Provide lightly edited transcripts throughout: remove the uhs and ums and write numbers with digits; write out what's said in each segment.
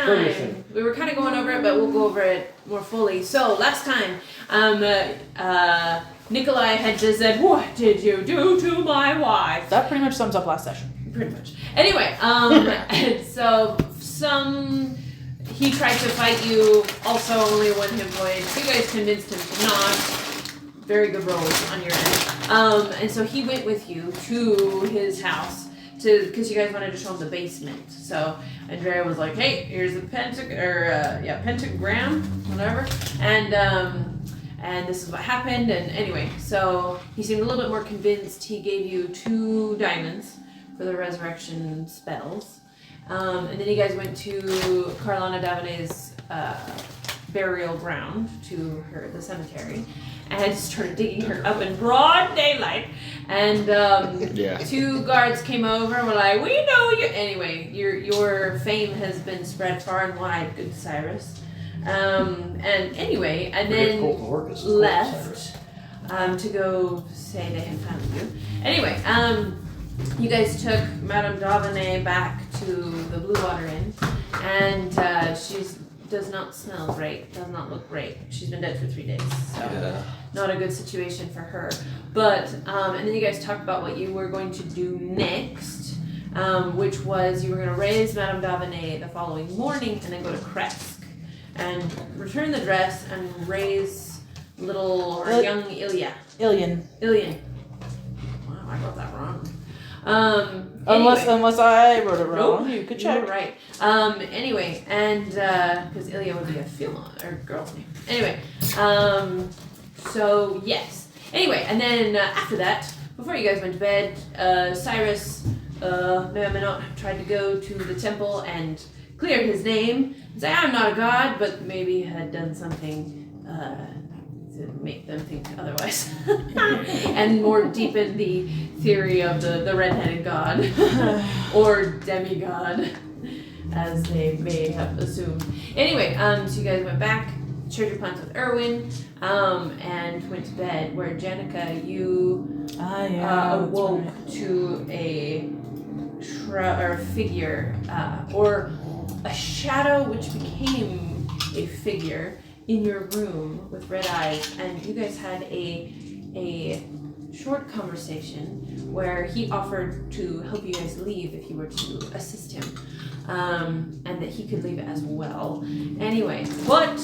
time, we were kind of going over it, but we'll go over it more fully. So last time, Nikolai had just said, "What did you do to my wife?" That pretty much sums up last session. Pretty much. Anyway, and so he tried to fight you, also only 1 hit point. You guys convinced him to not. Very good rolls on your end. And so he went with you to his house because you guys wanted to show him the basement. So Andrea was like, "Hey, here's a pentagram, whatever," and this is what happened. And anyway, so he seemed a little bit more convinced. He gave you 2 diamonds for the resurrection spells. And then you guys went to Carlana Davenet's burial ground, to the cemetery, and started digging her up in broad daylight. And 2 guards came over and were like, "We know you." Anyway, your fame has been spread far and wide, good Cyrus. And then left to go say they had found you. Anyway, you guys took Madame Davenet back to the Blue Water Inn, and she does not smell great, does not look great. She's been dead for 3 days, so not a good situation for her. But, and then you guys talked about what you were going to do next, which was you were going to raise Madame Davenet the following morning and then go to Kresk and return the dress and raise young Ilya. Ilian. Wow, I got that wrong. Unless I wrote it wrong, nope, you could check. You were right. Anyway, and because Ilya would be a female or girl's name. Anyway, so yes. Anyway, and then after that, before you guys went to bed, Cyrus Mehemenot tried to go to the temple and clear his name and say, "I'm not a god," but maybe had done something to make them think otherwise, and more deepen the theory of the red-headed god or demigod, as they may have assumed. Anyway, so you guys went back, shared your plans with Erwin, and went to bed. Where Janica, you awoke to a figure, or a shadow which became a figure in your room with red eyes, and you guys had a short conversation where he offered to help you guys leave if you were to assist him, and that he could leave as well. Anyway, but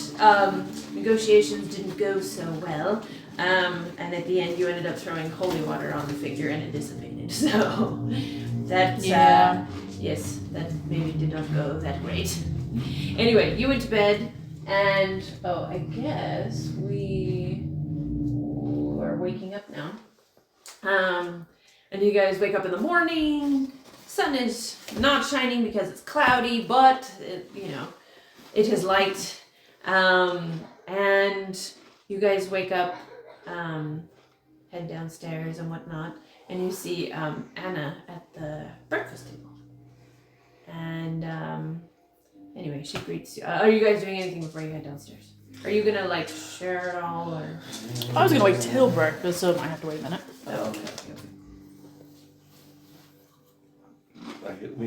negotiations didn't go so well, and at the end you ended up throwing holy water on the figure and it dissipated. So that yes, that maybe did not go that great. Anyway, you went to bed. And, I guess we are waking up now. And you guys wake up in the morning. Sun is not shining because it's cloudy, but, it is light. And you guys wake up, head downstairs and whatnot, and you see Anna at the breakfast table. And, anyway, she greets you. Are you guys doing anything before you head downstairs? Are you gonna share it all, or? I was gonna wait till breakfast, so I might have to wait a minute. Oh, okay.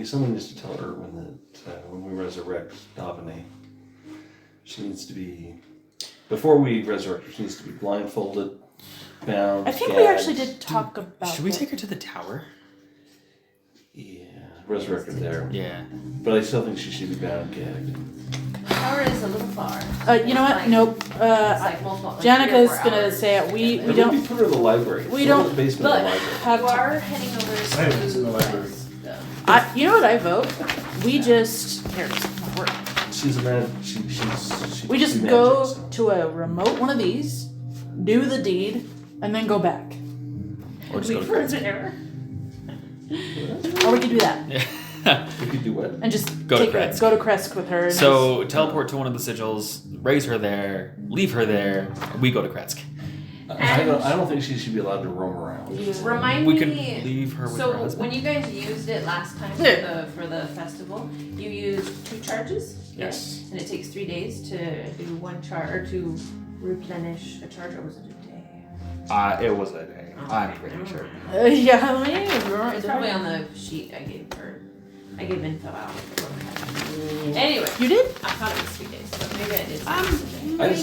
Someone needs to tell Erwin that when we resurrect Davenet, she needs to be, before we resurrect her, she needs to be blindfolded, bound. I think we actually did talk about. Should we take her to the tower? Yeah, resurrect her there. Yeah. But I still think she should be bound and gagged. Tower is a little far. You know what? Nope. Janica's gonna say it. We don't. We put her in the library. We don't. The basement of the library. You are heading over to Silence in the library. You know what I vote? We just. Here, it's not working. She's a man. She We just go to a remote one of these, do the deed, and then go back. Or just go to an error. Or we could do that. Yeah. We could do what? And just Go to take her, Kresk. go to Kresk with her. And So teleport to one of the sigils, raise her there, leave her there, and we go to Kresk. I don't think she should be allowed to roam around. Remind We me. could leave her with her So husband. when you guys used it last time for the festival, you used 2 charges. Yes. And it takes 3 days to do 1 charge or to replenish a charge, or was it a day? It was a day. I'm pretty sure. yeah, It's probably on the sheet I gave her. I gave info out. Anyway, You did? I thought it was 3 days, but maybe I did. I just,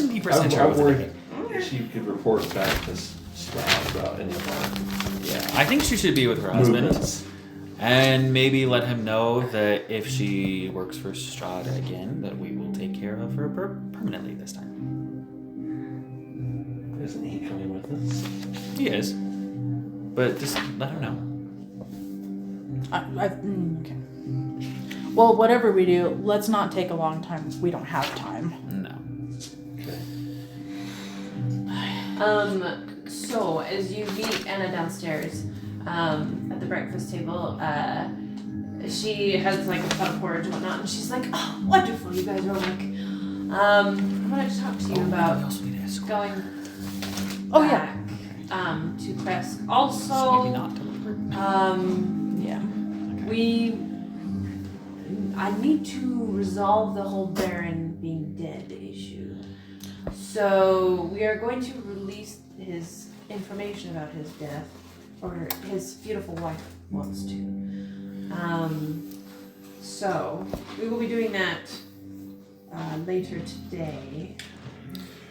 90% sure it I'm was a worried day. she could report back to Strahd about any of our Yeah, I think she should be with her husband. movements. And maybe let him know that if she works for Strahd again, that we will take care of her permanently this time. Isn't he coming with us? He is. But just let him know. Okay. Well, whatever we do, let's not take a long time if we don't have time. No. Okay. So as you meet Anna downstairs, at the breakfast table, she has like a pot of porridge and whatnot, and she's like, "Oh, wonderful! You guys are like, I wanted to talk to you about going back, to Kresk. Also, Maybe not to Yeah. I need to resolve the whole Baron being dead issue. So we are going to release his information about his death, or his beautiful wife wants to. So we will be doing that later today.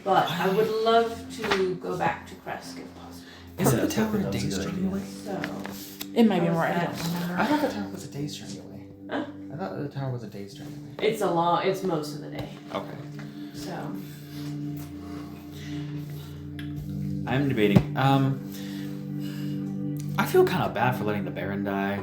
But I would love to go back to Kresk if possible. Is it a I tower think a that's a day's good journey idea. away? So It might be How's more. I that? don't remember. I thought the tower was a day's journey away. Huh? I thought the tower was a day's journey away. it's most of the day. Okay. So I'm debating. I feel kind of bad for letting the Baron die.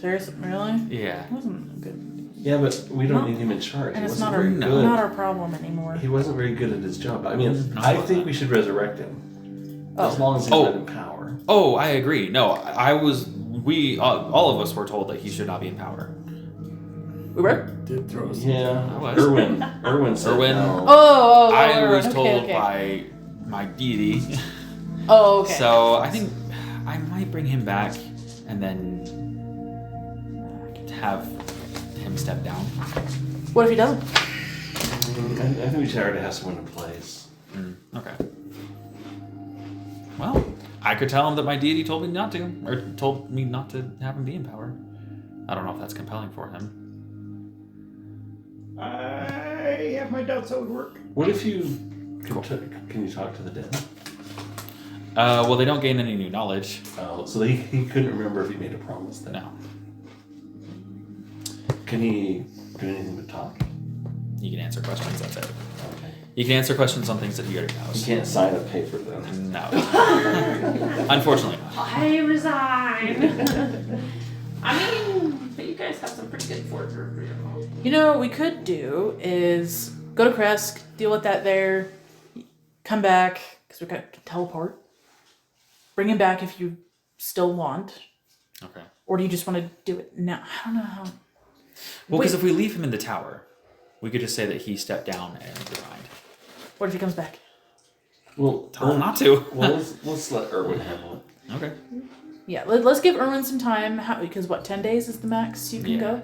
Seriously, really? Yeah. It wasn't good. Yeah, but we don't Not- need him in charge. And He it's wasn't not very good. not our problem anymore. He wasn't very good at his job. I mean, No, I not think that. we should resurrect him. As long as he's Oh. not in power. Oh, I agree. No, we all of us were told that he should not be in power. We were? Did throw us. Yeah. I was. Erwin said Erwin. no. Oh, I was okay, told okay. by my deity. Oh, okay. So I think I might bring him back and then have him step down. What if he doesn't? I think we should already have someone in place. Okay. Well, I could tell him that my deity told me not to, or told me not to have him be in power. I don't know if that's compelling for him. I have my doubts that would work. What if you can you talk to the dead? Well, they don't gain any new knowledge. Oh, so he couldn't remember if he made a promise then. No. Can he do anything but talk? You can answer questions, that's it. Okay. You can answer questions on things that he already You knows. can't sign a paper then. No. Unfortunately not. I resign. I mean, but you guys have some pretty good forgery for your home. You know what we could do is go to Kresk, deal with that there, come back, because we can teleport. Bring him back if you still want. Okay. Or do you just want to do it now? I don't know how. Well, because Wait. if we leave him in the tower, we could just say that he stepped down and resigned. What if he comes back? Well, Tell him not to. well, let's let Erwin handle it. Okay. Yeah, let's give Erwin some time. Because what, 10 days is the max you can Yeah. go?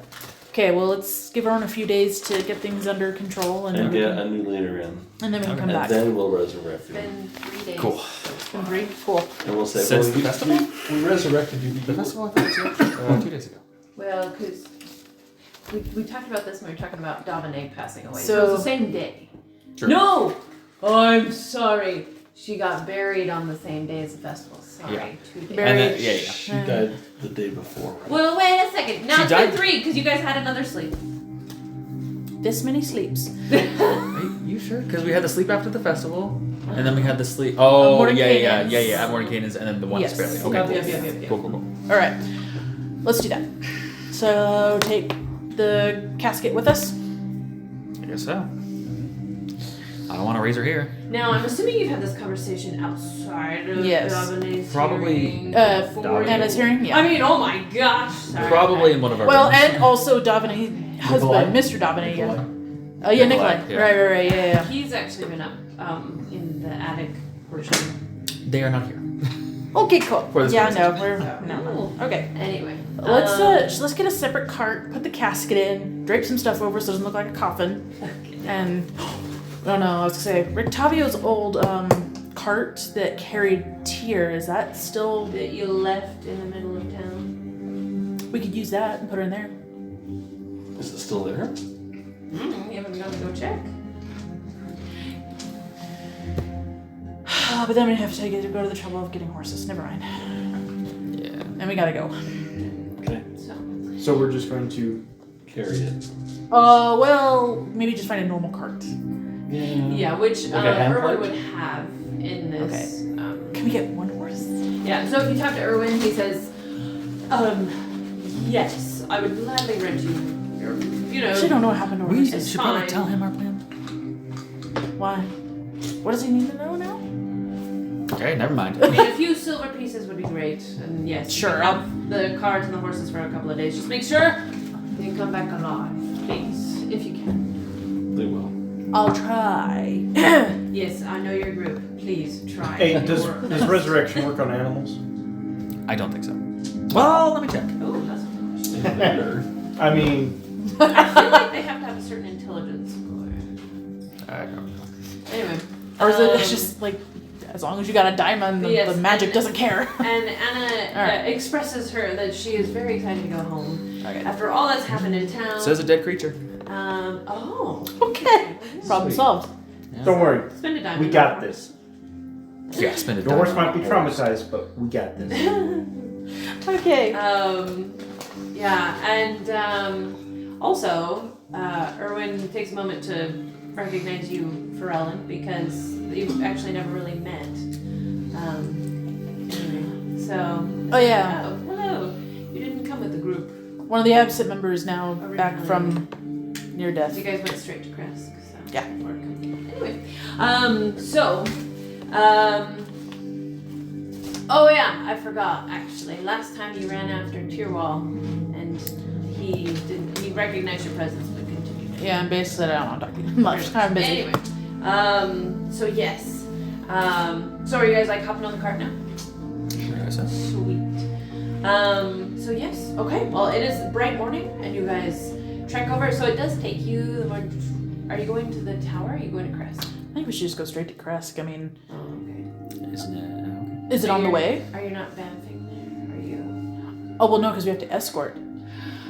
Okay, well, let's give Erwin a few days to get things under control, and, And then, we get can, a new leader in. and then we can Okay. come And back. then we'll resurrect It's him. been 3 days. Cool. It's been 3? Cool. And we'll say, Since well, the festival? we resurrected you. The festival, I thought was 2 days ago. Well, because we talked about this when we were talking about Davine passing away. So, So- it was the same day. Sure. No! I'm sorry. She got buried on the same day as the festival. Sorry, Yeah. 2 days. Buried. And then, yeah. She died the day before. Right? Well, wait a second. Now She it's been died- 3 because you guys had another sleep. This many sleeps. Are you sure? Because we had the sleep after the festival, and then we had the sleep. Oh, Morning yeah. Cadence. At Morning Cadence, and then the one Yes. that's barely. Okay, Yep, cool. yep. Cool. All right, let's do that. So take the casket with us. I guess so. I don't want to raise her here. Now, I'm assuming you've had this conversation outside of Yes. Davine's Probably- hearing before you- Anna's hearing. Yeah. I mean, oh my gosh. Sorry. Probably in one of our Well, rooms. and also Davine, husband, Mr. Davine. Yeah. Oh yeah, Nikolai. Yeah. Right. Yeah. He's actually been up in the attic portion. They are not here. Okay, cool. For this Yeah, no, conversation. we're no. Okay. Anyway. Let's get a separate cart, put the casket in, drape some stuff over so it doesn't look like a coffin, and I don't know. I was gonna say Rictavio's old cart that carried Tyr. Is that still? that you left in the middle of town. We could use that and put her in there. Is it still there? You haven't gone to go check. But then we have to go to the trouble of getting horses. Never mind. Yeah. And we gotta go. Okay. So we're just going to. Carry it. Well, maybe just find a normal cart. Yeah, which Like a hand Erwin cart? would have in this. Can we get one horse? Yeah, so if you talk to Erwin, he says, yes, I would gladly rent you your, you know. Actually, don't know what happened to We horses. should probably fine. tell him our plan. Why? What does he need to know now? Okay, never mind. I mean, a few silver pieces would be great, and yes, you Sure, can have the carts and the horses for a couple of days. Just make sure you come back alive, please, if you can. They will. I'll try. Yes, I know your group. Please try. Hey, does your- resurrection work on animals? I don't think so. Well, let me check. Oh, that's a question. Better. I mean, I feel like they have to have a certain intelligence score. I don't know. Anyway. Or is it just like, as long as you got a diamond, Yes, the magic and- doesn't care? And Anna Alright. expresses her that she is very excited to go home. Okay. After all that's happened in town. Says a dead creature. Oh. Okay. Problem Sweet. solved. don't worry. Spend a dime. We got this. Yeah, spend a Your horse dime might be on a horse. traumatized, but we got this. Okay. Yeah, and also, Erwin takes a moment to recognize you, Pharrellin, because you've actually never really met. Anyway, so. Oh yeah. Oh, hello. You didn't come with the group. One of the absent members now back from near death. You guys went straight to Kresk, so. Yeah. Anyway, oh yeah, I forgot actually. Last time you ran after Tyrwall, and he recognized your presence but continued. Yeah, and basically I don't want to talk to you much. I'm busy. Anyway, so yes. So are you guys like hopping on the cart now? Sure, I said. Sweet. So yes. Okay. Well, it is bright morning, and you guys trek over. So it does take you. Are you going to the tower? Or are you going to Crest? I think we should just go straight to Kresk. I mean, Oh, okay. Isn't it? Okay. is it on the way? Are you not vamping there? Are you? Oh, well, no, because we have to escort.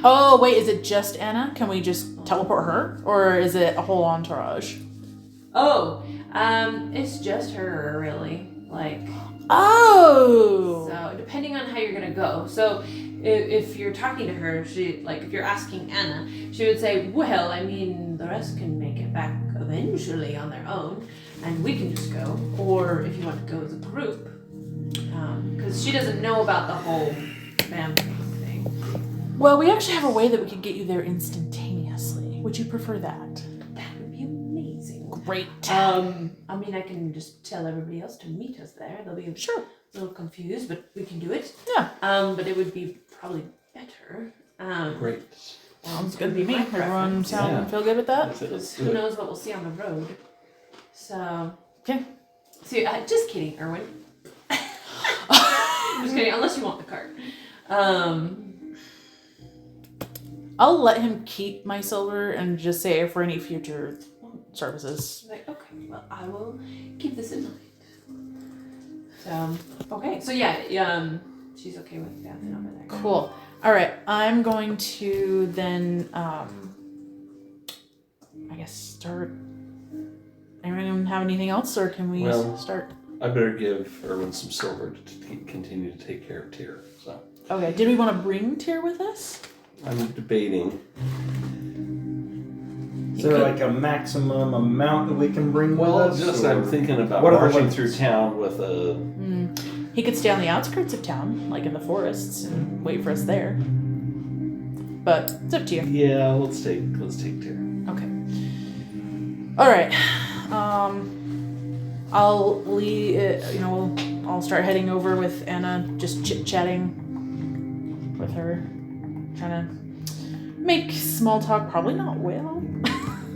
Oh, wait, is it just Anna? Can we just teleport her? Or is it a whole entourage? Oh, it's just her, really. Like, Oh! so depending on how you're gonna go. So, if you're talking to her, if you're asking Anna, she would say, well, I mean, the rest can make it back eventually on their own, and we can just go. Or if you want to go as a group, because she doesn't know about the whole vamping thing. Well, we actually have a way that we could get you there instantaneously. Would you prefer that? That would be amazing. Great. I mean, I can just tell everybody else to meet us there. They'll be Sure. a little confused, but we can do it. Yeah. But it would be probably better. Great. Sounds good to me. My Everyone preference. sound Yeah. feel good with that? Let's Who do it. knows what we'll see on the road. So. Okay. So, just kidding, Erwin. Just kidding, unless you want the cart. I'll let him keep my silver and just say for any future services. Like, okay, well, I will keep this in mind. So, okay. So, yeah, she's okay with dancing over there. Cool. All right. I'm going to then, I guess, start. Anyone have anything else, or can we Well- start? I better give Erwin some silver to continue to take care of Tyr. So Okay. Did we want to bring Tyr with us? I'm debating. Is there like a maximum amount that we can bring with us? Just or- I'm thinking about What are the marching limits? through town with a. He could stay on the outskirts of town, like in the forests, and wait for us there. But it's up to you. Yeah, let's take Tyr. Okay. All right. I'll leave. I'll start heading over with Anna, just chit-chatting with her, trying to make small talk. Probably not well.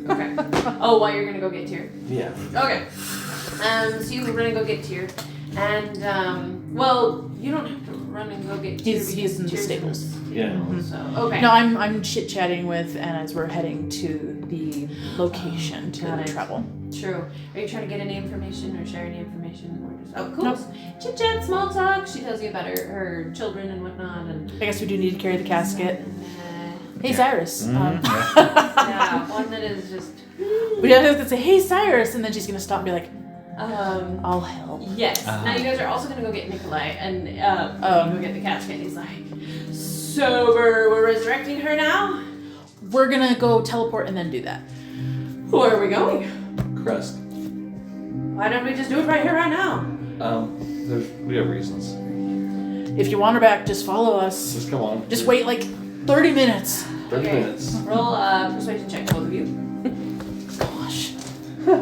Okay. Oh, while you're gonna go get Tyr? Yeah. Okay. So you were gonna go get Tyr, and well, you don't have to run and go get Tyr. He's because in the Tyr's stables. Yeah. So okay. No, I'm chit-chatting with Anna as we're heading to the location to Got it. travel. True. Are you trying to get any information or share any information, or just cool? Nope. Chit chat, small talk. She tells you about her children and whatnot, and I guess we do need to carry the casket. Hey, Cyrus. Yeah, one that is just. We have to say, hey, Cyrus, and then she's gonna stop and be like, I'll help. Yes. Now you guys are also gonna go get Nikolai and go get the casket. He's like, so we're resurrecting her now. We're gonna go teleport and then do that. Where are we going? Crest. Why don't we just do it right here, right now? We have reasons. If you want her back, just follow us. Just come on. Just wait like 30 minutes. 30 Okay. minutes. Roll persuasion check, both of you. Gosh.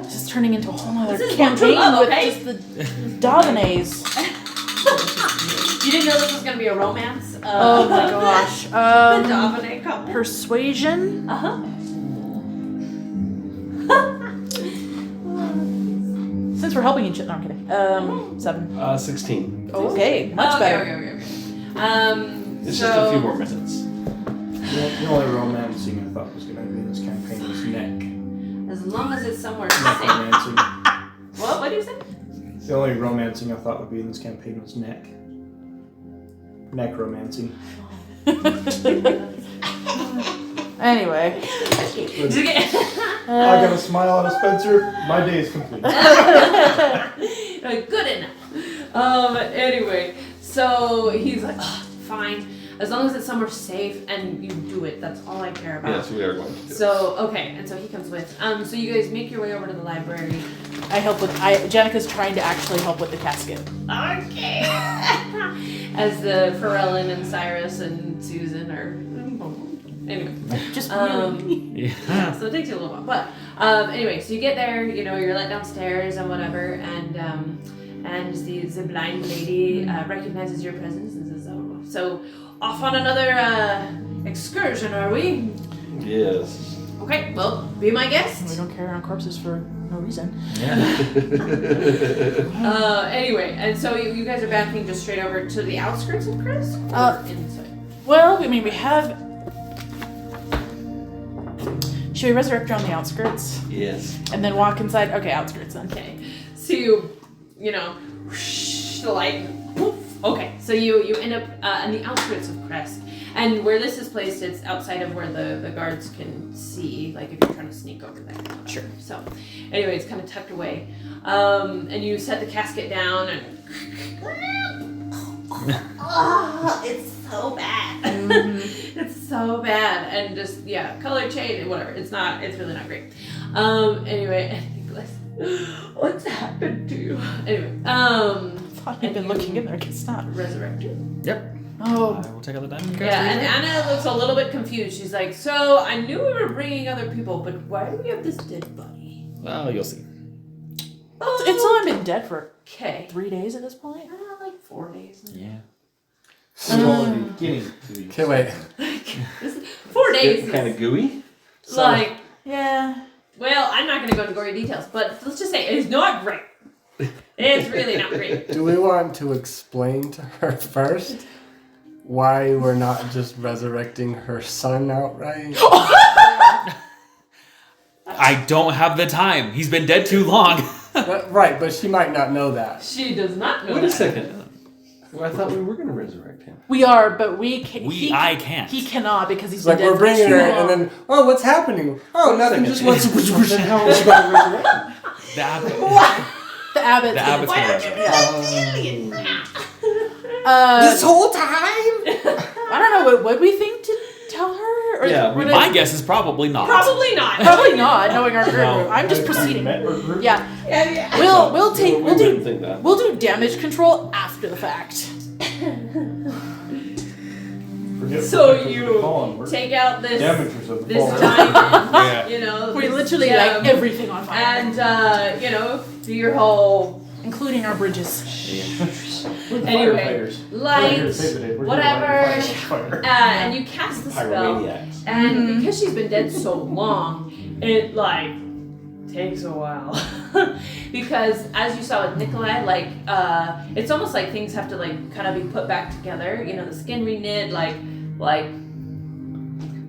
This is turning into a whole other This is campaign one for love, with okay? just the Davenets. You didn't know this was gonna be a romance? Oh my gosh. The Davenet couple. Persuasion. Since we're helping each other. No, I'm kidding. 7. 16. Okay, much better. Okay. It's just a few more minutes. The only romancing I thought was going to be in this campaign was neck. As long as it's somewhere Neck safe. romancing. What do you say? The only romancing I thought would be in this campaign was neck. Neck romancing. Anyway. I got a smile out of Spencer. My day is complete. Good enough. Anyway, so he's like, fine. As long as it's somewhere safe and you do it, that's all I care about. Yes, we are going to do it. So, okay, and so he comes with. So you guys make your way over to the library. I help with. Jenica's trying to actually help with the casket. Okay. As the Pharrellin and Cyrus and Susan are. Anyway. Just Yeah, so it takes you a little while. But anyway, so you get there, you're let downstairs and whatever, and the blind lady recognizes your presence and says, oh, so off on another excursion, are we? Yes. Okay, well, be my guest. We don't carry around corpses for no reason. Yeah. Anyway, and so you guys are backing just straight over to the outskirts of Crest? Or inside? Well, I mean, we have. Should we resurrect her on the outskirts? Yes. And then walk inside? Okay, outskirts then. Okay, so whoosh, the light, poof. Okay, so you end up on the outskirts of Crest. And where this is placed, it's outside of where the guards can see, like if you're trying to sneak over there. Sure. So, anyway, it's kind of tucked away. And you set the casket down and... oh, it's so bad. It's so bad. And just, color change, whatever. It's really not great. Anyway, and Nicholas, what's happened to you? Anyway, Thought you'd been looking in there. It's not. Resurrected. Yep. Oh. I will take out the diamond. Yeah, and Anna looks a little bit confused. She's like, so I knew we were bringing other people, but why do we have this dead body? Well, you'll see. It's only been dead for Okay. 3 days at this point. Like 4 days. Yeah. Still in the beginning. Okay, wait. 4 days. Kind of gooey. Like, Yeah. well, I'm not going to go into gory details, but let's just say it's not great. It's really not great. Do we want to explain to her first why we're not just resurrecting her son outright? I don't have the time. He's been dead too long. Right, but she might not know that. She does not know Wait that. a second. Well, I thought we were going to resurrect him. We are, but we can't. I can't. He cannot because he's It's like been dead we're bringing for her, too long. and then, oh, what's happening? Oh, nothing. Just what's Then how are we going to resurrect him? The abbot. The abbot's. The abbot's Why gonna don't you resurrect. do that alien? this whole time? I don't know. What we think to tell her? Or Yeah, would My it- guess is probably not. Probably not. Probably not, knowing our group. No. I'm just Have you proceeding. met her group? Yeah. Yeah. We'll We we'll wouldn't do think that. we'll do damage control after the fact. Forget So the you fallen. We're take out this damagers of the this fallen. diamond, Yeah. We this literally gem, like everything on fire, and do your whole including our bridges. We're the Anyway, firefighters. light, We're not here to save the day. We're here to whatever. light the fire. And you cast the spell. Pyromaniacs. And because she's been dead so long, it takes a while. Because as you saw with Nikolai, it's almost like things have to kind of be put back together. The skin reknit,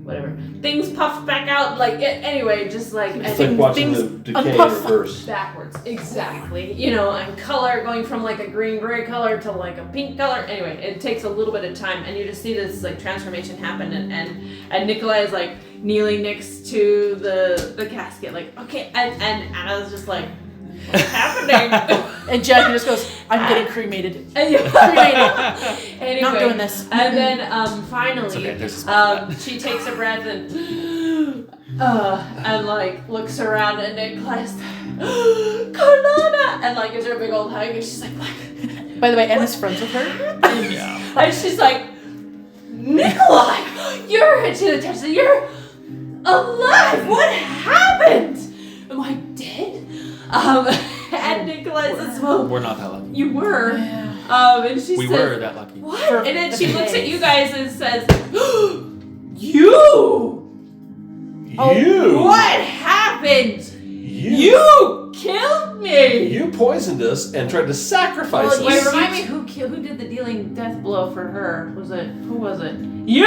whatever. Things puffed back out, like, anyway, just like, It's and like watching things the decay in unpuff- reverse. backwards, exactly. You know, and color going from like a green-gray color to like a pink color. Anyway, it takes a little bit of time, and you just see this like transformation happen, and Nikolai is like kneeling next to the casket, like, okay, and Anna's just like, what's happening? And Jackie just goes, I'm getting cremated. And cremated. Anyway, Not doing this. And then finally, It's okay, there's a spot for that. she takes a breath and like looks around, and Nikolai's Carlana, and like gives her a big old hug, and she's like, what? By the way, Anna's friends with her. Yeah. And she's like, Nikolai, you're alive. What happened? Am I dead? And Nikolai says, well, We're not that lucky. you were. Yeah. And she We says, were that lucky. what? For And then a she few looks at days. you guys and says, you! You! What happened? You! You killed me! You poisoned us and tried to sacrifice Well, us. wait, remind me who did the dealing death blow for her? Who was it? You!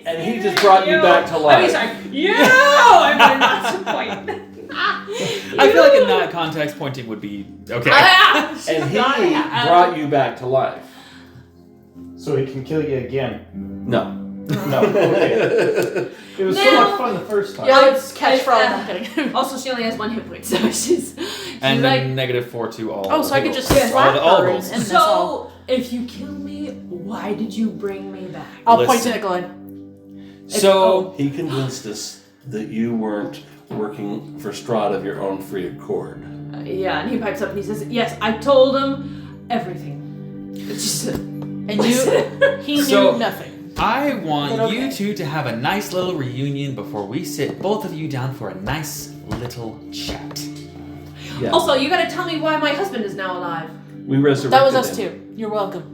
And he just brought you back to life. I mean, sorry. You! I'm gonna not to point. I feel like in that context, pointing would be okay. And he brought you back to life. So he can kill you again. No. No. Okay. It was so Now- much fun the first time. Yeah, it's catch for all. I'm kidding. Also, she only has 1 hit point, so she's And like, then -4 to all. Oh, so I could just Yeah. slap all her rolls. and this all. so if you kill me, why did you bring me back? I'll point to Listen. Nikolai. So He convinced us that you weren't working for Strahd of your own free accord. Yeah, and he pipes up and he says, yes, I told him everything. It's just And he knew So- nothing. I want But okay. you two to have a nice little reunion before we sit both of you down for a nice little chat. Yeah. Also, you gotta tell me why my husband is now alive. We resurrected That was us him. too. You're welcome.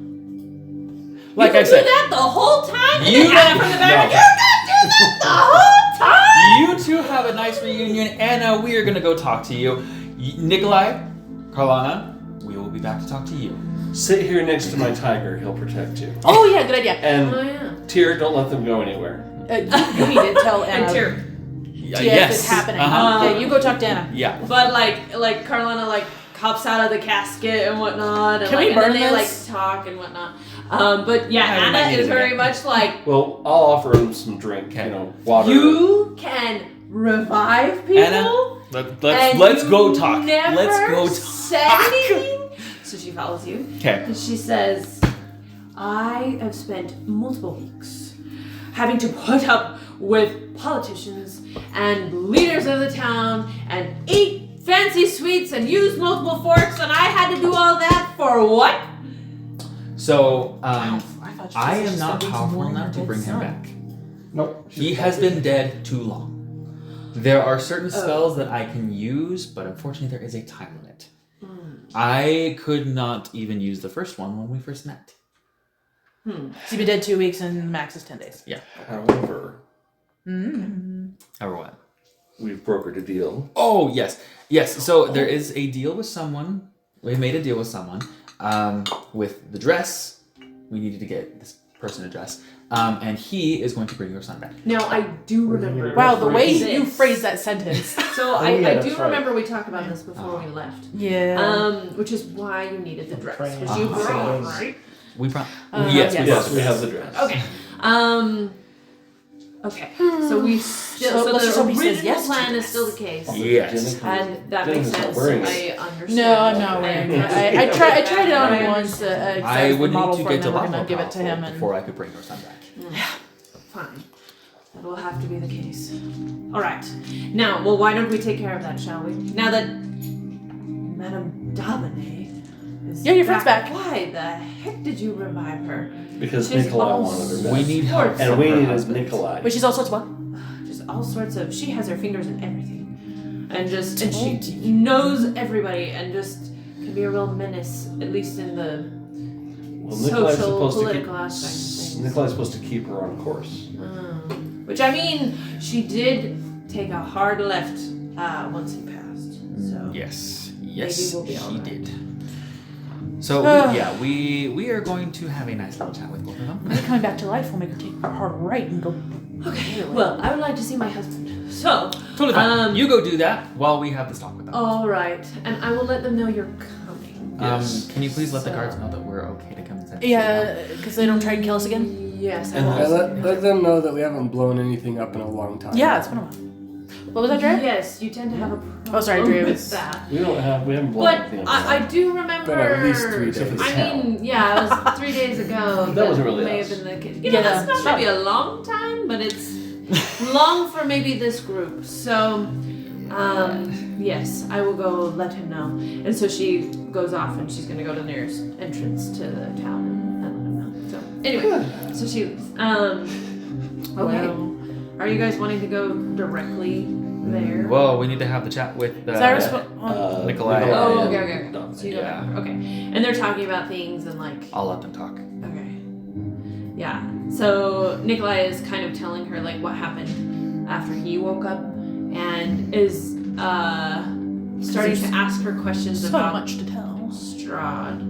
Like you I can said, do that the whole time? And You- then Anna from the back, No. you're gonna do that the whole time? you two have a nice reunion. Anna, we are gonna go talk to you. Nikolai, Carlana, we will be back to talk to you. Sit here next to my tiger. He'll protect you. Oh yeah, good idea. And Oh, yeah. Tyr, don't let them go anywhere. You need to tell Anna. And Tyr. Yes, it's happening. Uh-huh. Okay, you go talk to Anna. Yeah. But like Carlana like hops out of the casket and whatnot, and, Can we like, and burn then they this? like talk and whatnot. But yeah, I might Anna need is it very again. much like, Well, I'll offer him some drink. Okay. You know, water. you can revive people. Anna, and let's you go talk. Never Let's go said talk. anything. So she follows you. Okay. And she says, I have spent multiple weeks having to put up with politicians and leaders of the town and eat fancy sweets and use multiple forks, and I had to do all that for what? So, I thought you I said am she not said powerful more enough to than bring him son. back. Nope. He has been dead too long. There are certain spells that I can use, but unfortunately there is a time limit. I could not even use the first one when we first met. He's been dead 2 weeks and max is 10 days. However, Or what? we've brokered a deal. Oh, yes. Yes, so there is a deal with someone. We made a deal with someone. With the dress, we needed to get this person a dress. And he is going to bring your son back. Now, I do remember. Wow, the way this. you phrased that sentence. So Oh, I yeah, do that's right. remember we talked about this before we left. Yeah. Which is why you needed the dress, which Uh-huh. you brought, right? We brought. Yes. Yes, we have the dress. Okay. Okay. So we still. So So, let's just the hope he says original yes to plan is this. still the case, Yes. and that Jenna's makes not sense. wearing it. I understand. No, I'm not wearing it. I tried it on him once. I would need to get to a lot and more then give it to him. And before I could bring your son back. Fine. That will have to be the case. All right. Now, well, why don't we take care of that, shall we? Now that Madame Dabinet is Yeah, your friend's back. Why the heck did you revive her? Because She's Nikolai all wanted her back. We need help. sorts And of we her needed husband. Nikolai. but she's also what? Just all sorts of. She has her fingers in everything, and she knows everybody, and just can be a real menace, at least in the Well, Nikolai's social, supposed to political keep. aspect of things. Nikolai's supposed to keep her on course. Which I mean, she did take a hard left once he passed. So Yes. Yes, we'll be all he right. did. So we are going to have a nice little chat with both of them. Maybe coming back to life will make her take a hard right and go. Okay. Well, I would like to see my husband. So. Totally fine. You go do that while we have this talk with them. All right, and I will let them know you're coming. Yes. Can you please let the guards know that we're okay to come inside? Yeah, because they don't try and kill us again. Yes, I And will. Let them know that we haven't blown anything up in a long time. Yeah, it's been a while. What was that, Dre? Yes, you tend to have a problem Oh, sorry, Dre, it with was- that. We haven't blown But anything up. I do remember. Been at least 3 days. I mean, yeah, it was 3 days ago. That wasn't really may us. have been the case. You know, that's not maybe a long time, but it's long for maybe this group. So, yes, I will go let him know. And so she goes off and she's going to go to the nearest entrance to the town and let him know. So, anyway, so she leaves. Okay. Wow. Are you guys wanting to go directly there? Well, we need to have the chat with Cyrus, Nikolai. Oh, and okay. Dominic. So you go Yeah. back. Okay. And they're talking about things and like. I'll let them talk. Okay. Yeah. So Nikolai is kind of telling her like what happened after he woke up, and is starting to ask her questions so about much to tell. Strahd.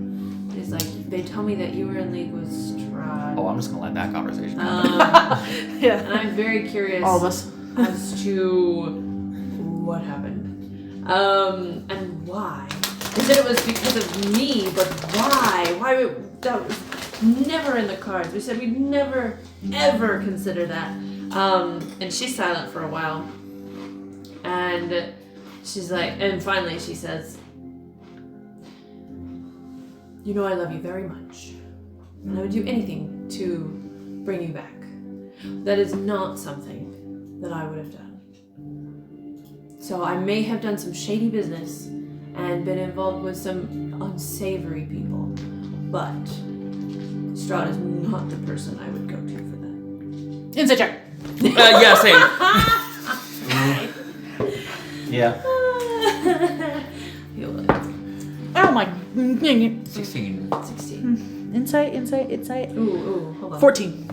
He's like, they tell me that you were in league with Strahd. Oh, I'm just gonna let that conversation happen. Yeah. And I'm very curious All of us. as to what happened. And why. They said it was because of me, but why? Why that was never in the cards. We said we'd never, ever consider that. And she's silent for a while. And she's like, and finally she says, you know I love you very much. And I would do anything to bring you back. That is not something that I would have done. So I may have done some shady business and been involved with some unsavory people, but Strahd is not the person I would go to for that. Insight check. Yeah, same. Yeah. He'll Oh my. 16. 16. Insight. Ooh, hold on. 14.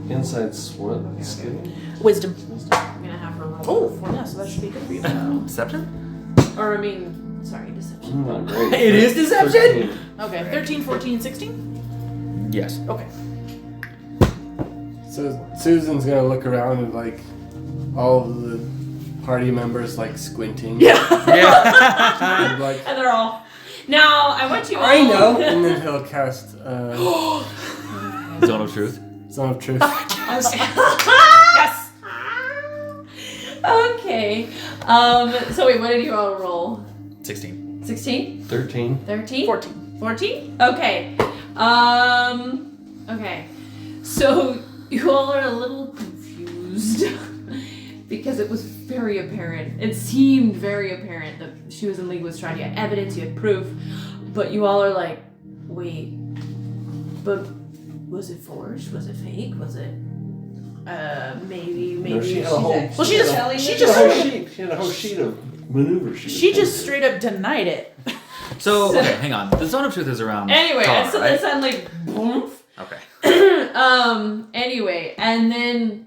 Inside's what? Skill? Wisdom. I'm gonna have her roll. Oh, yeah, so that should be good for you. Deception? Or I mean, sorry, deception. Not great. It is deception? 13. Okay, 13, 14, 16? Yes. Okay. So Susan's gonna look around and like all of the party members like squinting. Yeah. And, like, And they're all. Now I want you all. I know. And then he'll cast Zone of Truth. Zone of Truth. Yes. Okay. So wait, what did you all roll? 16. 16? 13. 13? 14. 14? Okay. Okay. So you all are a little confused because it was very apparent. It seemed very apparent that she was in league with Strahd. You had evidence, you had proof, but you all are like, wait, but was it forged? Was it fake? Was it maybe No, she had a she's whole. actually Well, she just- telling she the just- truth. She had a whole sheet of maneuvers. She just straight up denied it. So, okay, hang on. The Zone of Truth is around. Anyway, Tar, so right? they sound like boom. Okay. Anyway, and then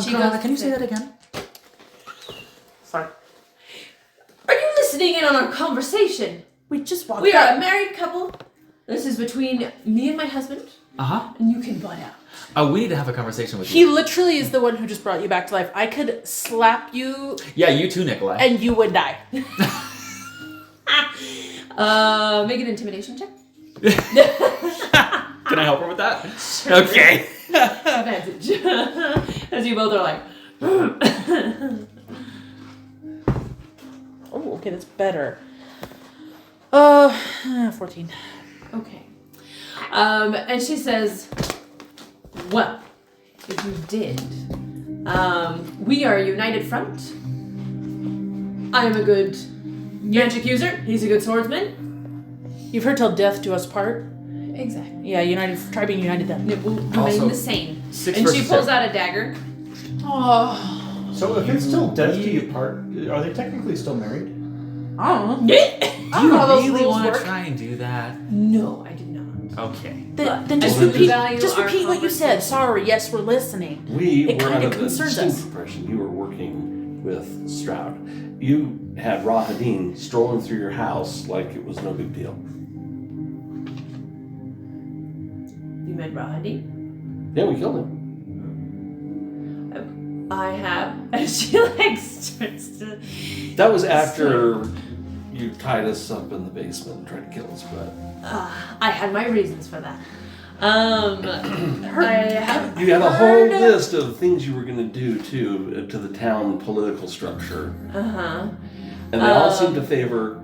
she Carla, goes can you to say that again? Sorry. are you listening in on our conversation? We just walked We are out. a married couple. This is between me and my husband, Uh-huh. and you can butt out. Oh, we need to have a conversation with He you. literally is the one who just brought you back to life. I could slap you Yeah, you too, Nikolai. and you would die. Make an intimidation check. Can I help her with that? Okay. Advantage. As you both are like. Oh, okay, that's better. 14. Okay. And she says, well, if you did, we are a united front. I am a good magic user. He's a good swordsman. You've heard till death do us part. Exactly. Yeah, united. Try being united then. It will remain Also, the same. 6 And she versus pulls 7. out a dagger. Oh, So if it's still death to you part, are they technically still married? I don't know. I Do don't know how you those really rules want to work. try and do that? No, I do not. Okay. Then just I do repeat. value Just our repeat what you said. conversation. Sorry. Yes, we're listening. We It were kind under of the concerns distinct us. impression you were working with Strahd. You had Rahadin strolling through your house like it was no big deal. You met Rahadi? Yeah, we killed him. I have. And she like starts to. That was after you tied us up in the basement and tried to kill us, but I had my reasons for that. I have. you had a whole heard of- list of things you were going to do to the town political structure, Uh-huh. and they all seemed to favor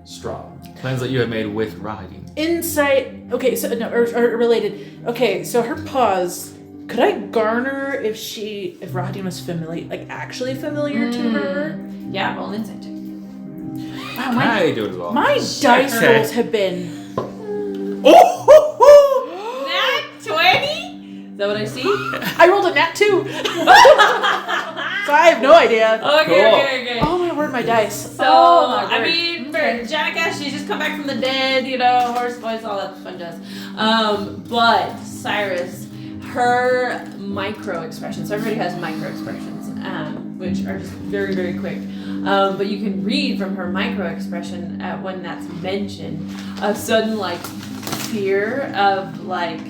Strahd. Plans that you have made with Rahadin. Insight. Okay, so no, or related. Okay, so her pause. Could I garner if Rahadin was familiar, like actually familiar to her? Yeah, roll an insight check. Wow, I do it as well. my dice Okay. rolls have been. Nat 20? Is that what I see? I rolled a nat 2. So I have no idea. Okay. Oh my word, my dice. So, oh my I word. mean, for Jackass, she's just come back from the dead, horse voice, all that fun jazz. But Cyrus, her micro expressions, so everybody has micro expressions, which are just very, very quick. But you can read from her micro expression when that's mentioned, a sudden like fear of like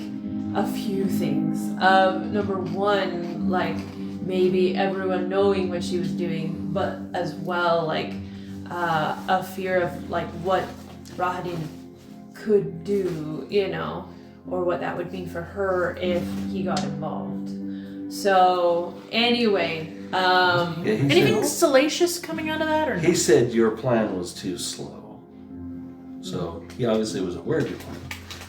a few things. Number one, like maybe everyone knowing what she was doing, but as well like a fear of like what Rahadin could do, or what that would mean for her if he got involved. So anyway, Anything salacious coming out of that, or no? He said your plan was too slow. So he obviously was aware of your plan,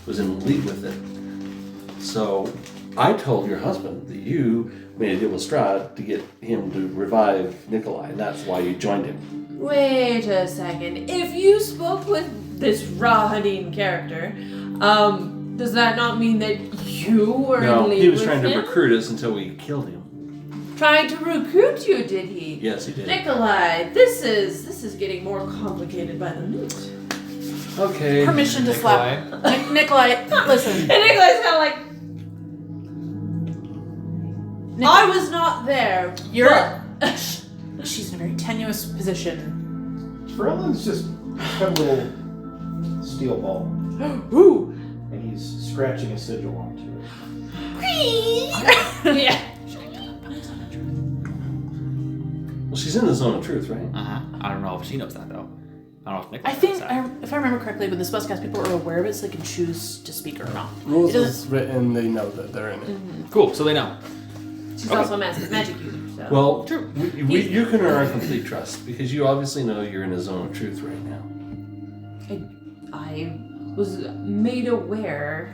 was in league with it. So I told your husband that you made a deal with Strahd to get him to revive Nikolai, and that's why you joined him. wait a second. If you spoke with this Rahadin character, does that not mean that you were No, in league he was with trying to him? recruit us until we killed him. Trying to recruit you, did he? Yes, he did. Nikolai, this is getting more complicated by the minute. Okay. Permission to slap. Nikolai, listen. And Nikolai's kind of like, I was not there. You're. She's in a very tenuous position. Merlin's just got a little steel ball, Ooh. and he's scratching a sigil onto it. Yeah. Well, she's in the zone of truth, right? I don't know if she knows that though. I don't know if Nick I knows think, that. if I remember correctly, with the spellcast, people are aware of it, so they can choose to speak or not. Rules It doesn't- is written, they know that they're in it. Cool, so they know. She's Okay. also a magic user, so. Well, you can earn our complete trust because you obviously know you're in a zone of truth right now. I was made aware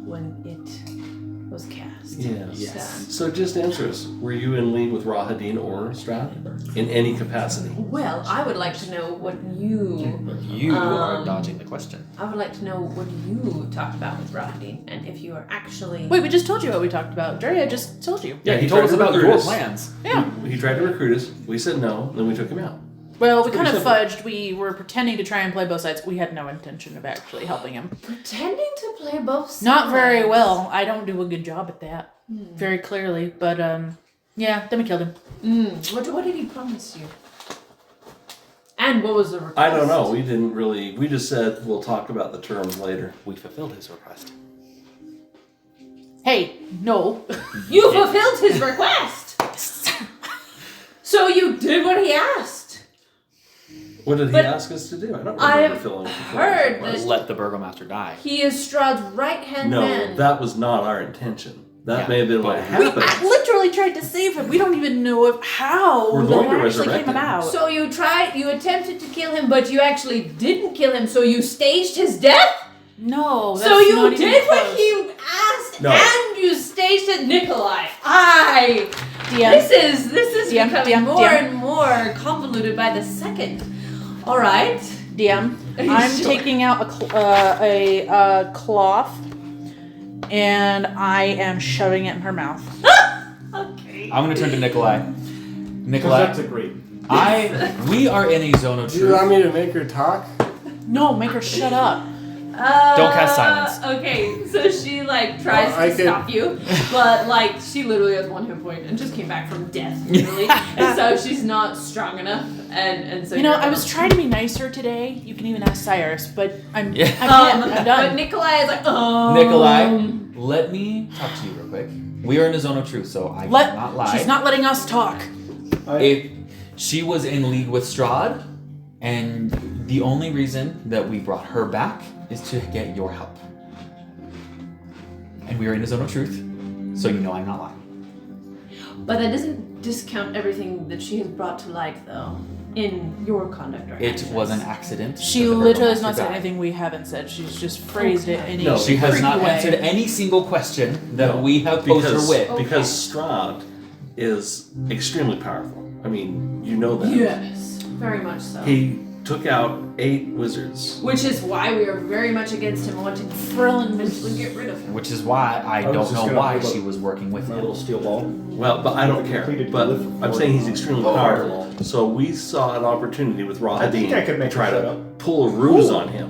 when it was cast. Yes. So just answer us. Were you in league with Rahadin or Strahd? In any capacity? Well, I would like to know what you. You are dodging the question. I would like to know what you talked about with Rahadin, and if you are actually. Wait, we just told you what we talked about. Daria just told you. Yeah, he he told tried us to about recruit your us. plans. Yeah. He tried to recruit us. We said no, then we took him out. Well, we kind of simple. fudged. We were pretending to try and play both sides. We had no intention of actually helping him. Pretending to play both sides. Not very well. I don't do a good job at that. Very clearly. But, yeah, then we killed him. What did he promise you? And what was the request? I don't know. We didn't really. We just said we'll talk about the terms later. We fulfilled his request. Hey, no. You fulfilled his request! So you did what he asked! What did he But ask us to do? I don't I remember have filling heard it. that- Let the burgomaster die. He is Strahd's right-hand No, man. that was not our intention. That Yeah, may have been what but- We happened. literally tried to save him. We don't even know how We're that going to actually resurrect came him. about. So you attempted to kill him, but you actually didn't kill him, so you staged his death? No, that's So you not even did what close. he asked, No. and you staged it, Nikolai. DM. This is DM, becoming DM, more DM. and more convoluted by the second. All right. DM. Are you I'm sure? taking out a cloth, and I am shoving it in her mouth. Okay. I'm gonna turn to Nikolai. Because Nikolai, that's a great. we are in a zone of Do you want truth. me to make her talk? No, make her shut up. Don't cast silence. Okay, so she like tries Well, I to could- stop you, but like she literally has 1 hit point and just came back from death, literally. And so she's not strong enough, and so You know, you're I was trying to be nicer today. You can even ask Cyrus, but I'm Yeah. I can't. I'm But done. Nikolai is like, Nikolai, let me talk to you real quick. We are in a zone of truth, so I cannot lie. She's not letting us talk. If she was in league with Strahd, and the only reason that we brought her back is to get your help. And we are in a zone of truth, so you know I'm not lying. But that doesn't discount everything that she has brought to light, though, in your conduct or It actions. was an accident. She that the literally has Burgomaster not said died. anything we haven't said. She's just phrased it in No, a She has creepy not way. answered any single question that No, we have posed her with. Because Strahd is extremely powerful. I mean, you know that. Yes, very much so. He took out 8 wizards. Which is why we are very much against him wanting to Frill and eventually get rid of him. Which is why I was don't just know gonna why hold up she was working with My him. little steel ball. Well, but I don't care. Completed But glyph I'm of saying he's warding. extremely Oh, powerful. fireball. So we saw an opportunity with I think Rahadin I could to make try her shut to up. pull a ruse on him.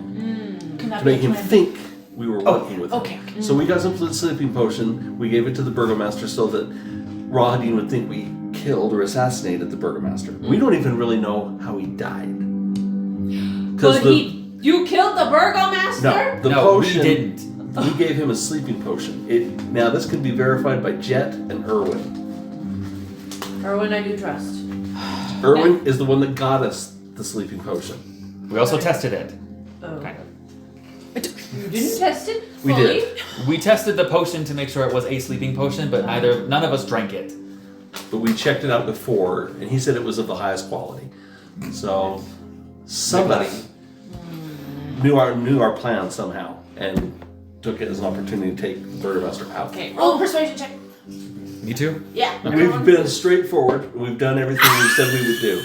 Can that To be make him a plan? think we were working with him. Okay. So we got some sleeping potion. We gave it to the Burgomaster so that Rahadin would think we killed or assassinated the Burgomaster. We don't even really know how he died. But you killed the Burgomaster? No, the no, potion. we didn't. We gave him a sleeping potion. Now this could be verified by Jet and Erwin. Erwin, I do trust. Erwin is the one that got us the sleeping potion. We also tested it. Oh. Kind of. You didn't test it We fully? did. We tested the potion to make sure it was a sleeping potion, but none of us drank it. But we checked it out before, and he said it was of the highest quality. So somebody knew our plan somehow and took it as an opportunity to take the Burgomaster out. Okay, roll a persuasion check. Me too. Yeah. We've been straightforward. And we've done everything we said we would do.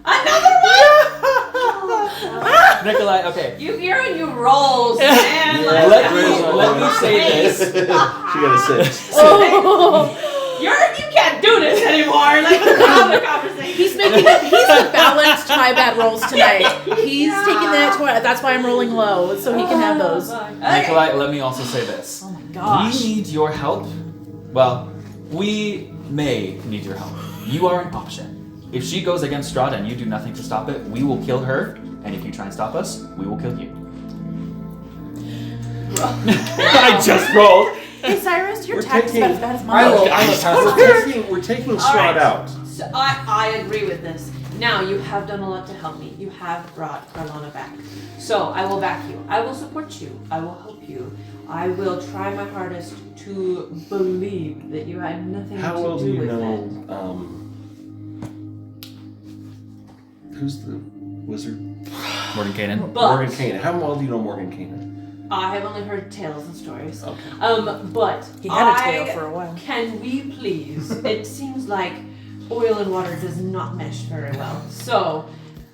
Another one! Nikolai, okay. You're on your rolls, man. Like, Let me say this. She got a 6. You can't do this anymore. Like, let's have a conversation. He's a balanced high bad rolls tonight. He's taking that to that's why I'm rolling low, so he can have those. Nikolai, let me also say this. Oh my gosh. We need your help. Well, we may need your help. You are an option. If she goes against Strahd and you do nothing to stop it, we will kill her. And if you try and stop us, we will kill you. I just rolled. Hey Cyrus, your We're attack is taking- about as bad as mine. We're taking All Strahd right. out. So I agree with this. Now, you have done a lot to help me. You have brought Carlana back. So I will back you. I will support you. I will help you. I will try my hardest to believe that you had nothing How to well do do you with know? it. Who's the wizard? Morgan Kanan. But Morgan Kanan. How well do you know Morgan Kanan? I have only heard tales and stories. Okay. But He had a tail for a while. Can we please? It seems like oil and water does not mesh very well. So,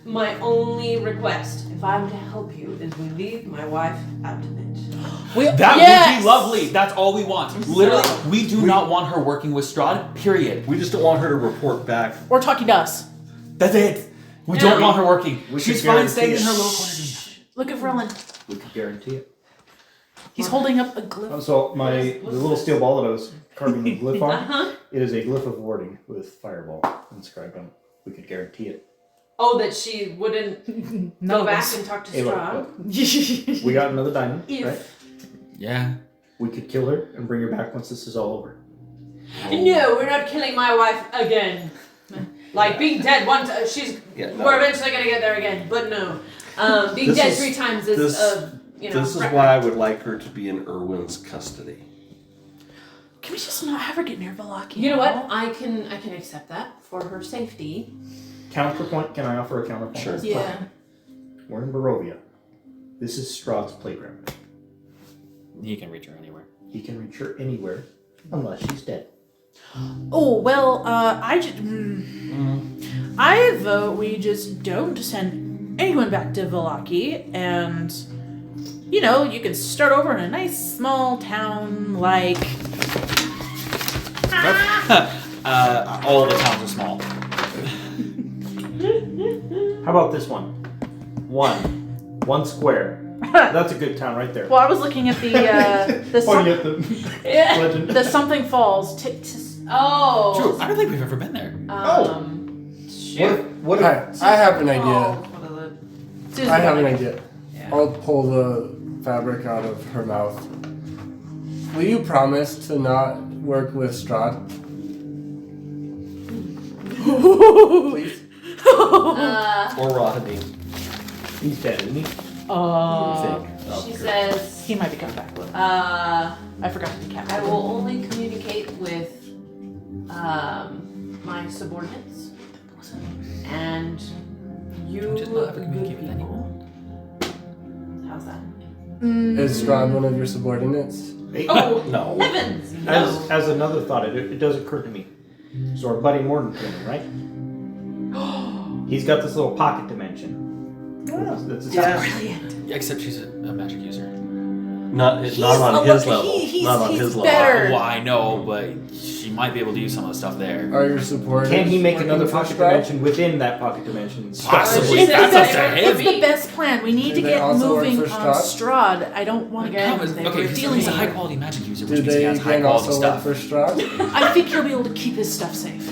my only request, if I'm to help you, is we leave my wife out of it. That Yes! would be lovely. That's all we want. Literally, we do not want her working with Strahd, period. We just don't want her to report back. Or talking to us. That's it. We Yeah. don't want her working. We She's could fine guarantee staying in it. her little corner doing nothing. Look at Verlin. We could guarantee it. He's holding up a glyph. So the little steel ball that I was carving the glyph on, Uh-huh. it is a glyph of warding with fireball inscribed on it. We could guarantee it. Oh, that she wouldn't None go of back us. and talk to Hey, look, Strahd. look. We got another diamond, If- right? Yeah. We could kill her and bring her back once this is all over. No, we're not killing my wife again. Like being dead one time, Yeah, no. we're eventually gonna get there again, but no. Being This dead is- 3 times is this- you know. This is record. why I would like her to be in Erwin's custody. Can we just not have her get near Velaki? You know what? I can accept that for her safety. Counterpoint, can I offer a counterpoint? Sure. Yeah. We're in Barovia. This is Strahd's playground. He can reach her anywhere. He can reach her anywhere unless she's dead. Oh, well, I vote we just don't send anyone back to Velaki, and, you know, you can start over in a nice small town like... All the towns are small. How about this one? One square. That's a good town right there. Well, I was looking at the Pointing at the Yeah. legend. the something falls. Oh. True. I don't think we've ever been there. Shoot. What if I have an idea. Oh, what is it? I have an idea. Yeah. I'll pull the fabric out of her mouth. Will you promise to not work with Strahd? Please? Or Rohadine. he's dead, isn't he? She says, He might be coming back. Look. I I forgot to decap. will only communicate with my subordinates. And you Just not ever good communicate with people. How's that? Is Strahd one of your subordinates? Oh, No. heavens! No. As another thought, it does occur to me. So our buddy Mordenkin, right? He's got this little pocket dimension. That's his house. Brilliant. Except she's a magic user. Not on his level. Not on his level. better. Well, I know, but she might be able to use some of the stuff there. Are your supporters Can he make working another for pocket Strahd? dimension within that pocket dimension? Possibly. It's, That's the up to best, him. it's the best plan. We need Do to they get also work moving for on Strahd? Strahd. I don't want to Okay. get Okay, We're he's dealing a high with. quality magic user, Do which means he they has high again quality also stuff. work for Strahd? I think he'll be able to keep his stuff safe.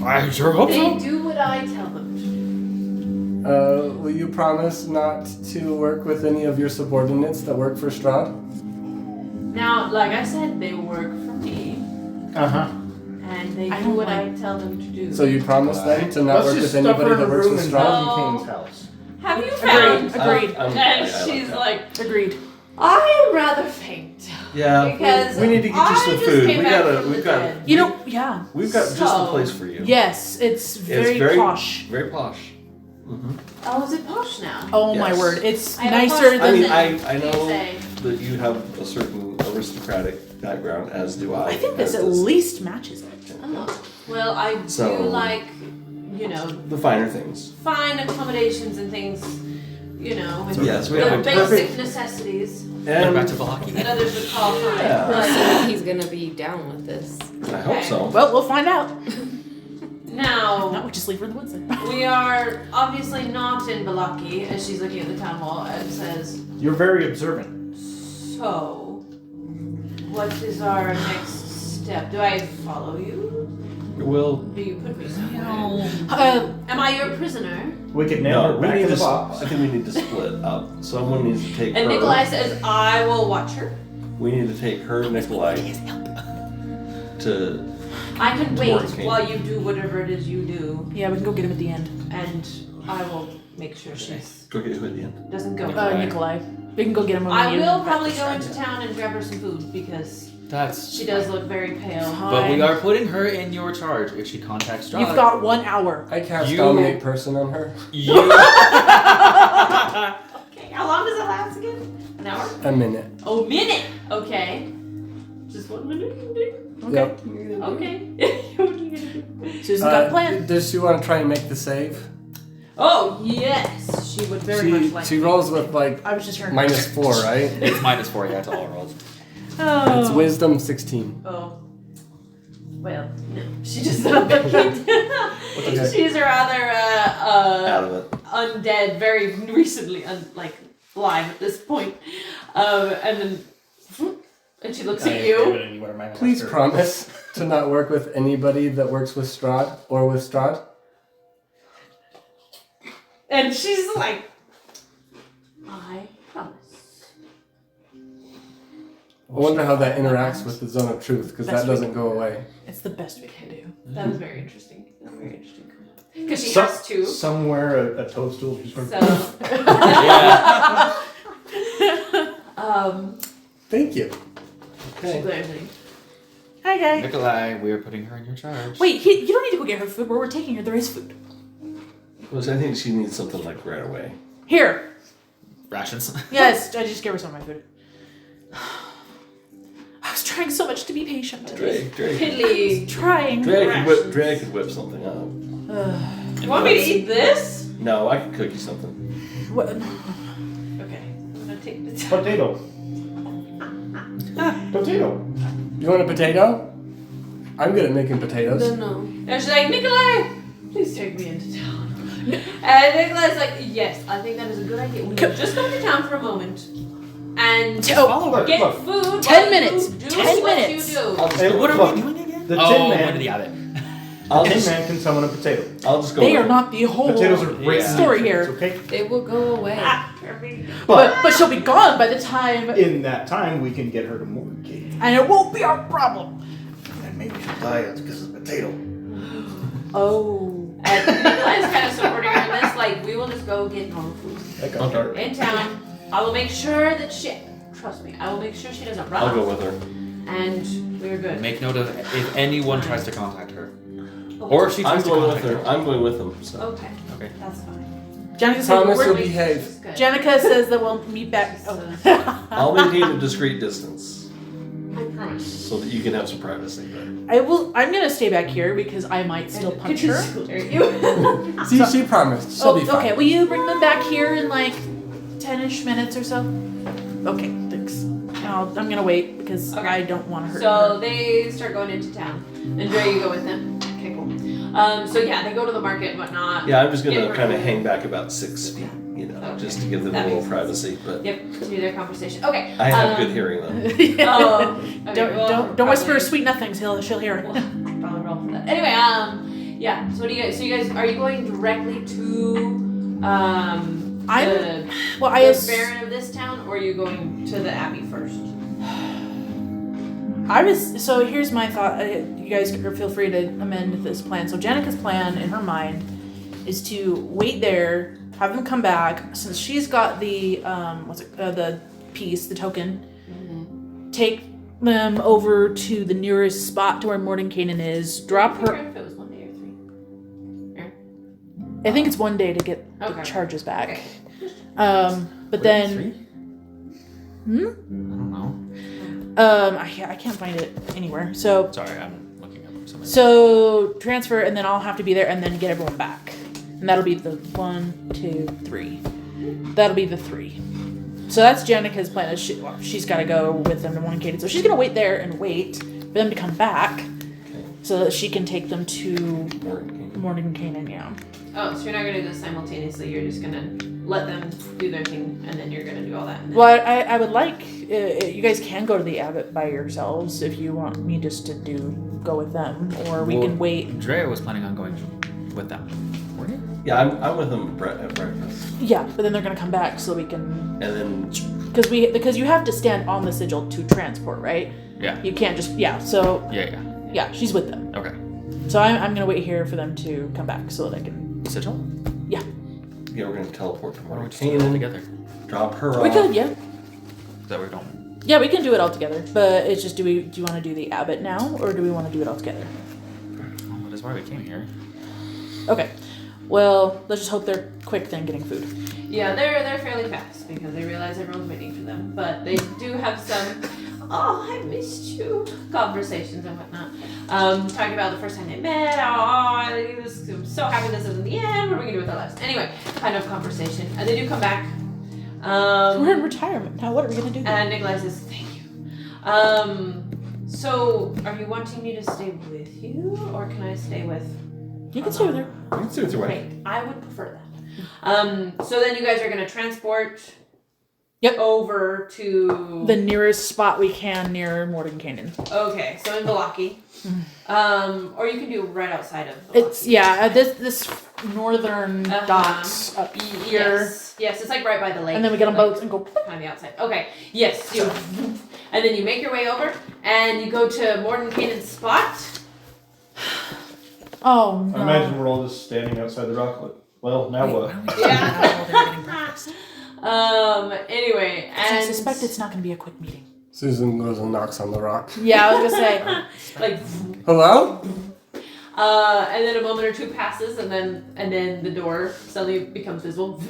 I sure hope They so. do what I tell them to do. Will you promise not to work with any of your subordinates that work for Strahd? Now, like I said, they work for me, Uh-huh. and they I do don't what like- I tell them to do. So you promise them to not Let's work just with stuff her anybody in a that works room with in Strahd? Cousin Kane's house. Have you found? Agreed. And I she's that. like, Agreed. I am rather faint Yeah. because we need to get you I some just food. came We back gotta. from We've the got. dead. You know, yeah. We've got just the So- place for you. Yes, it's very, posh. Very posh. Mm-hmm. Oh, is it posh now? Oh my Yes. word, it's I have a nicer posh I than. mean, Listen, I know you say. that you have a certain aristocratic background, as do I. I think this as at does- least matches it. Oh, well, I So- do like, you know, the finer things. fine accommodations and things, you know, with Yes, we the have a basic perfect. necessities And Back to Valaki. that others would call fine. Yeah. But He's gonna be down with this. I hope so. Well, we'll find out. now, No, we just leave her in the woods then. we are obviously not in Balaki, as she's looking at the town hall and says, You're very observant. so, what is our next step? Do I follow you? We'll. Do you put me somewhere? Uh, Am I your prisoner? We could nail No, her we back need in to. the box. I think we need to split up. Someone needs to take And her. Nikolai says, I will watch her. We need to take her, Nikolai, to. I can wait Towards me. while you do whatever it is you do, yeah, we can go get him at the end. and I will make sure she Go get who at the end. doesn't go. Nikolai. We can go get him over I the end. will probably go into town and grab her some food because That's. she does look very pale. But we are putting her in your charge if she contacts Strahd. You've got 1 hour. I cast You- Dominate Person on her. You. Okay, how long does it last again? An hour? A minute. Oh, minute. Okay. Just 1 minute. Yep. Okay. What are you gonna do? Susan's got a plan. Does she want to try and make the save? Oh yes, she would very much like. She rolls with like I was just trying -4, right? It's -4, yeah, it's all rolls. Oh. It's Wisdom 16. Oh. Well, no. She just she's rather Out of it. undead, very recently, alive at this point. And then, and she looks at you. Please promise to not work with anybody that works with Strahd or with Strahd. And she's like, I promise. I wonder how that interacts with the Zone of Truth, because that doesn't go away. It's the best we can do. That was very interesting. Very interesting. Because she So- has to. Somewhere a toadstool just went. So. Yeah. Thank you. She glares at you. Hi, guy. Nikolai, we are putting her in your charge. Wait, you don't need to go get her food. Where we're taking her, there is food. Well, I think she needs something like right away. Here. Rations. Yes, I just gave her some of my food. I was trying so much to be patient. Drake. Piddly. Trying. Drake could whip something up. You want me to eat this? No, I could cook you something. What? Okay. I'm gonna take the time. Potato. Potato. You want a potato? I'm good at making potatoes. No. And she's like, Nikolai, please take me into town. And Nicholas like, yes, I think that is a good idea. We can just go to town for a moment and Oh, get Look, food. 10 while minutes. You do 10 what minutes. you do. I'll just Hey, go What with are look, we doing again? The oh, Tin one Man. to the abbot. I'll Tin just, Man can summon a potato. I'll just go They with are him. not the whole Potatoes are great. Yeah. story It's here. okay. They will go away. But she'll be gone by the time, In that time, we can get her to Morgan. and it won't be our problem. And maybe she'll die because of the potato. Oh. And Nicholas kind of supporting her in this. Like, we will just go get normal food That got dark. in town. I will make sure that trust me, I will make sure she doesn't run I'll go off. with her. And we're good. Make note of if anyone tries to contact her. Or if she I'm tries to going with contact her. I'm going with him. So. Okay, Okay. that's fine. Jenica says, Promise we're- you'll behave. That's good. Jenica says that we'll meet back. Oh. I'll maintain a discreet distance I promise. so that you can have some privacy. I'm gonna stay back here because I might still punch her. You. She promised. She'll be fine. Okay, will you bring them back here in like 10-ish minutes or so? Okay, thanks. I'm gonna wait because Okay. I don't want to hurt So her. they start going into town. And Dre, you go with them. Okay, cool. So yeah, they go to the market and whatnot. Yeah, I'm just Get gonna her- kind of hang back about 6 feet, you know, Okay. just to give them That a little makes privacy. But Yep, to do their conversation. Okay. I have good hearing though. Oh, okay, Don't whisper probably- sweet nothings. She'll hear it. Well, probably roll for that. Anyway, yeah. So what do you guys? So you guys are you going directly to the Baron of this town, or are you going to the Abbey first? So here's my thought. You guys feel free to amend this plan. So Janica's plan in her mind is to wait there, have them come back. Since she's got the the piece, the token, take them over to the nearest spot to where Mordenkainen is. Drop her. If it was 1 day or 3. I think it's 1 day to get Okay. the charges back. Okay. But then. I don't know. I can't find it anywhere. So Sorry, I'm looking up something. So transfer, and then I'll have to be there, and then get everyone back, and that'll be the 1, 2, 3. That'll be the 3. So that's Janica's plan. She's got to go with them to Mordenkainen. So she's gonna wait there and wait for them to come back, so that she can take them to Mordenkainen. Yeah. Oh, so you're not gonna do this simultaneously. You're just gonna let them do their thing, and then you're gonna do all that. And then... Well, I would like you guys can go to the abbot by yourselves if you want me just to go with them, or we can wait. Drea was planning on going with them. Were you? Yeah, I'm with them at breakfast, Yeah, but then they're gonna come back so we can. and then Because you have to stand on the sigil to transport, right? Yeah. You can't just So Yeah. she's with them. Okay. So I'm gonna wait here for them to come back so that I can. Sigil? yeah, we're gonna teleport to Why don't we just do it all Mordenkainen, together? drop her We off. could, yeah, Is that what we're doing? yeah, we can do it all together. But it's just, do you want to do the abbot now, or do we want to do it all together? Well, that is why we came here. Okay. Well, let's just hope they're quick then getting food. Yeah, they're fairly fast because they realize everyone's waiting for them. But they do have some, oh, I missed you conversations and whatnot. Talking about the first time they met. I'm so happy this is in the end. What are we gonna do with our lives? Anyway, kind of conversation. And they do come back. We're in retirement now. What are we gonna do? And Nikolai says, "Thank you." So are you wanting me to stay with you, or can I stay with? You can stay with her. You can do it your way. Great. I would prefer that. So then you guys are gonna transport. Yep. Over to The nearest spot we can near Mordenkainen. Okay, so in Valaki. Or you can do right outside of Valaki. It's this northern dot up here, Yes, it's like right by the lake. and then we get on like, boats and go. kind of the outside. Okay, yes, you. And then you make your way over, and you go to Mordenkainen's spot. Oh no! I imagine we're all just standing outside the rock. Well, now what? Anyway, and I suspect it's not going to be a quick meeting. Susan goes and knocks on the rock. Yeah, I was gonna say. like, Hello? and then a moment or two passes, and then the door suddenly becomes visible.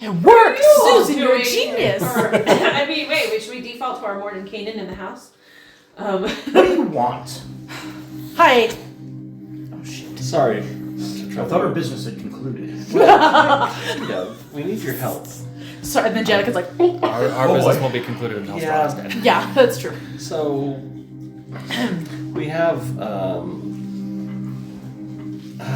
It works, all Susan. You're a doing? genius. I mean, wait, should we default to our Mordenkainen in the house? What do you want? Hi. Oh shit. Sorry. I thought our business had concluded. Yeah, we need your help. Sorry, and then Janica's like, Our Oh, business boy. won't be concluded until Yeah. Strahd is dead. yeah, that's true. So we have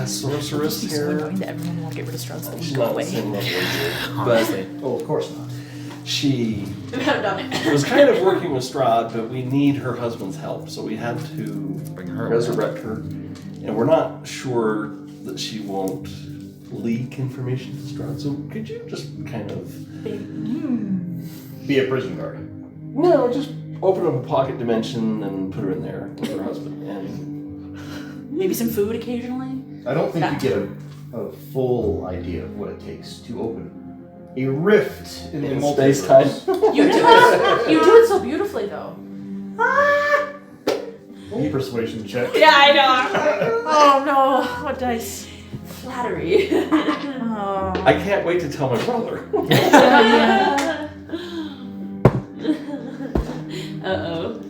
sorceress It's so here. annoying that everyone want to get rid of Strahd so they She's can go not the away. same level as you, Honestly. Oh, of course not. but she I've done it. was kind of working with Strahd, but we need her husband's help, so we had to Bring her resurrect her, and we're not sure that she won't leak information to Strahd. So could you just kind of Be a prison guard. no, just open up a pocket dimension and put her in there with her husband, and Maybe some food occasionally. I don't think you get a full idea of what it takes to open a rift in the in multiverse. space-time. You do it. You do it so beautifully, though. Persuasion check. Yeah, I know. Oh no! What dice? Flattery. Oh. I can't wait to tell my brother. Uh-oh.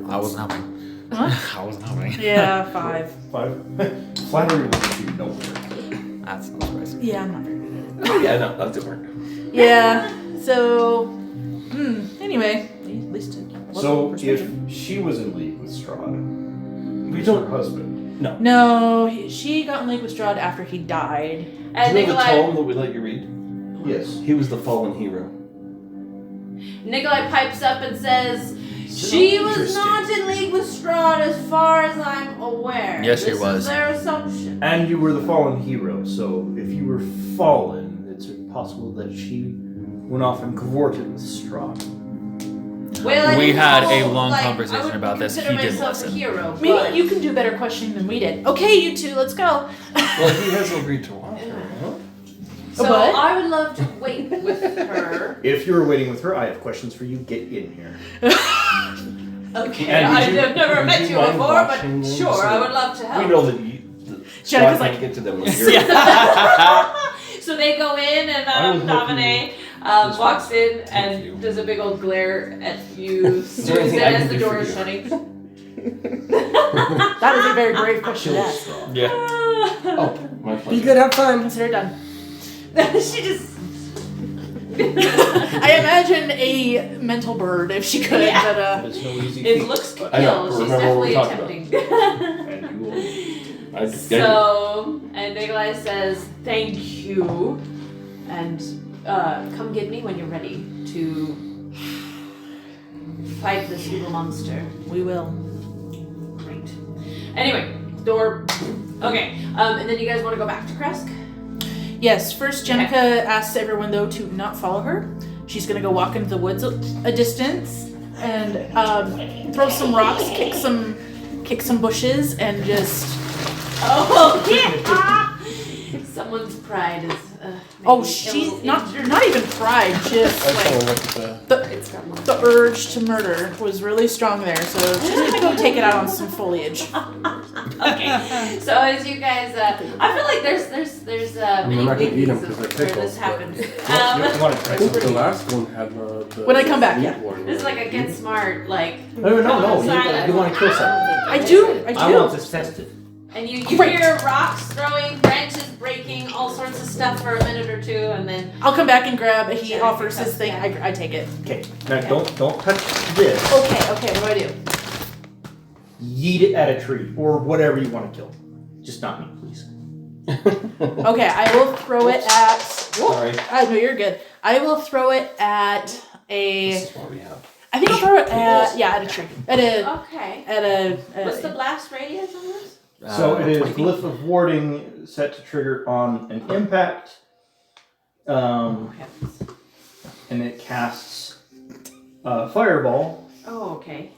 I wasn't helping. Huh? I wasn't helping. Yeah, 5. 5. Flattery will do no work. That's no surprise. Yeah, I'm not very good at it. Oh, yeah, no, that didn't work. Yeah. So, anyway, at least it wasn't So persuasion. if she was in league with Strahd, We who's her don't. husband? No, she got in Lake with Strahd after he died. And Do you know the Nikolai, tome that we let you read? Yes. He was the fallen hero. Nikolai pipes up and says, "She was Interesting. not in league with Strahd as far as I'm aware. Yes, she This was. is their assumption." And you were the fallen hero, so if you were fallen, it's possible that she went off and cavorted with Strahd. Well, I We didn't had a know, long like, conversation I would about this. consider He didn't myself listen. A hero, Maybe but you can do better questioning than we did. Okay, you two, let's go. Well, he has agreed to watch her, huh? So What? I would love to wait with her. If you're waiting with her, I have questions for you. Get in here. Okay, And would you- I've never would met you you mind before, but watching them sure, so I would love to help. We know that you. Jenica's Strahd like- can't get to them when you're. So they go in and I was Domine this walks in you. and does a big old glare at you, there anything I as can the do door for is you? shutting. That was a very brave question to ask. Yeah. Oh, my Be pleasure. good, have fun. Consider it done. She just. I imagine a mental bird if she could, Yeah. but It's no easy It feat, looks to I know, kill. She's remember what we definitely talked about. attempting. and you will. So, and Nikolai says, "Thank you, and come get me when you're ready to fight this evil monster." we will. Great. Anyway, door. Okay, and then you guys want to go back to Kresk? Yes, first Jenica asks everyone though to not follow her. She's gonna go walk into the woods a distance and throw some rocks, kick some bushes, and just. Oh yeah! Someone's pride is. Oh, maybe a she's little not injured. even pride, just I kind like of look at the. It's got more. the urge to murder was really strong there. So she's gonna go take it out on some foliage. Okay, so as you guys, I feel like there's many I'm not gonna eat 'em weeks 'cause they're where pickled, this but- happens. You want to try I think the something? last one had the When I come back, meat yeah. one. It's like a get smart, like No. You want to kill something. I do. I want this tested. and you Great. hear rocks throwing, branches breaking, all sorts of stuff for a minute or two, and then I'll come back and grab. He Yeah, offers his thing. yeah. I take it. Okay. Now don't touch this. Okay. What do I do? Yeet it at a tree or whatever you want to kill. Just not me, please. Okay, I will throw it at. Sorry. No, you're good. I will throw it at a. This is what we have. I think I'll throw it at at a tree. okay. At a. What's the blast radius on this? So it is 20 feet. glyph of warding set to trigger on an impact. And it casts fireball. Oh, okay.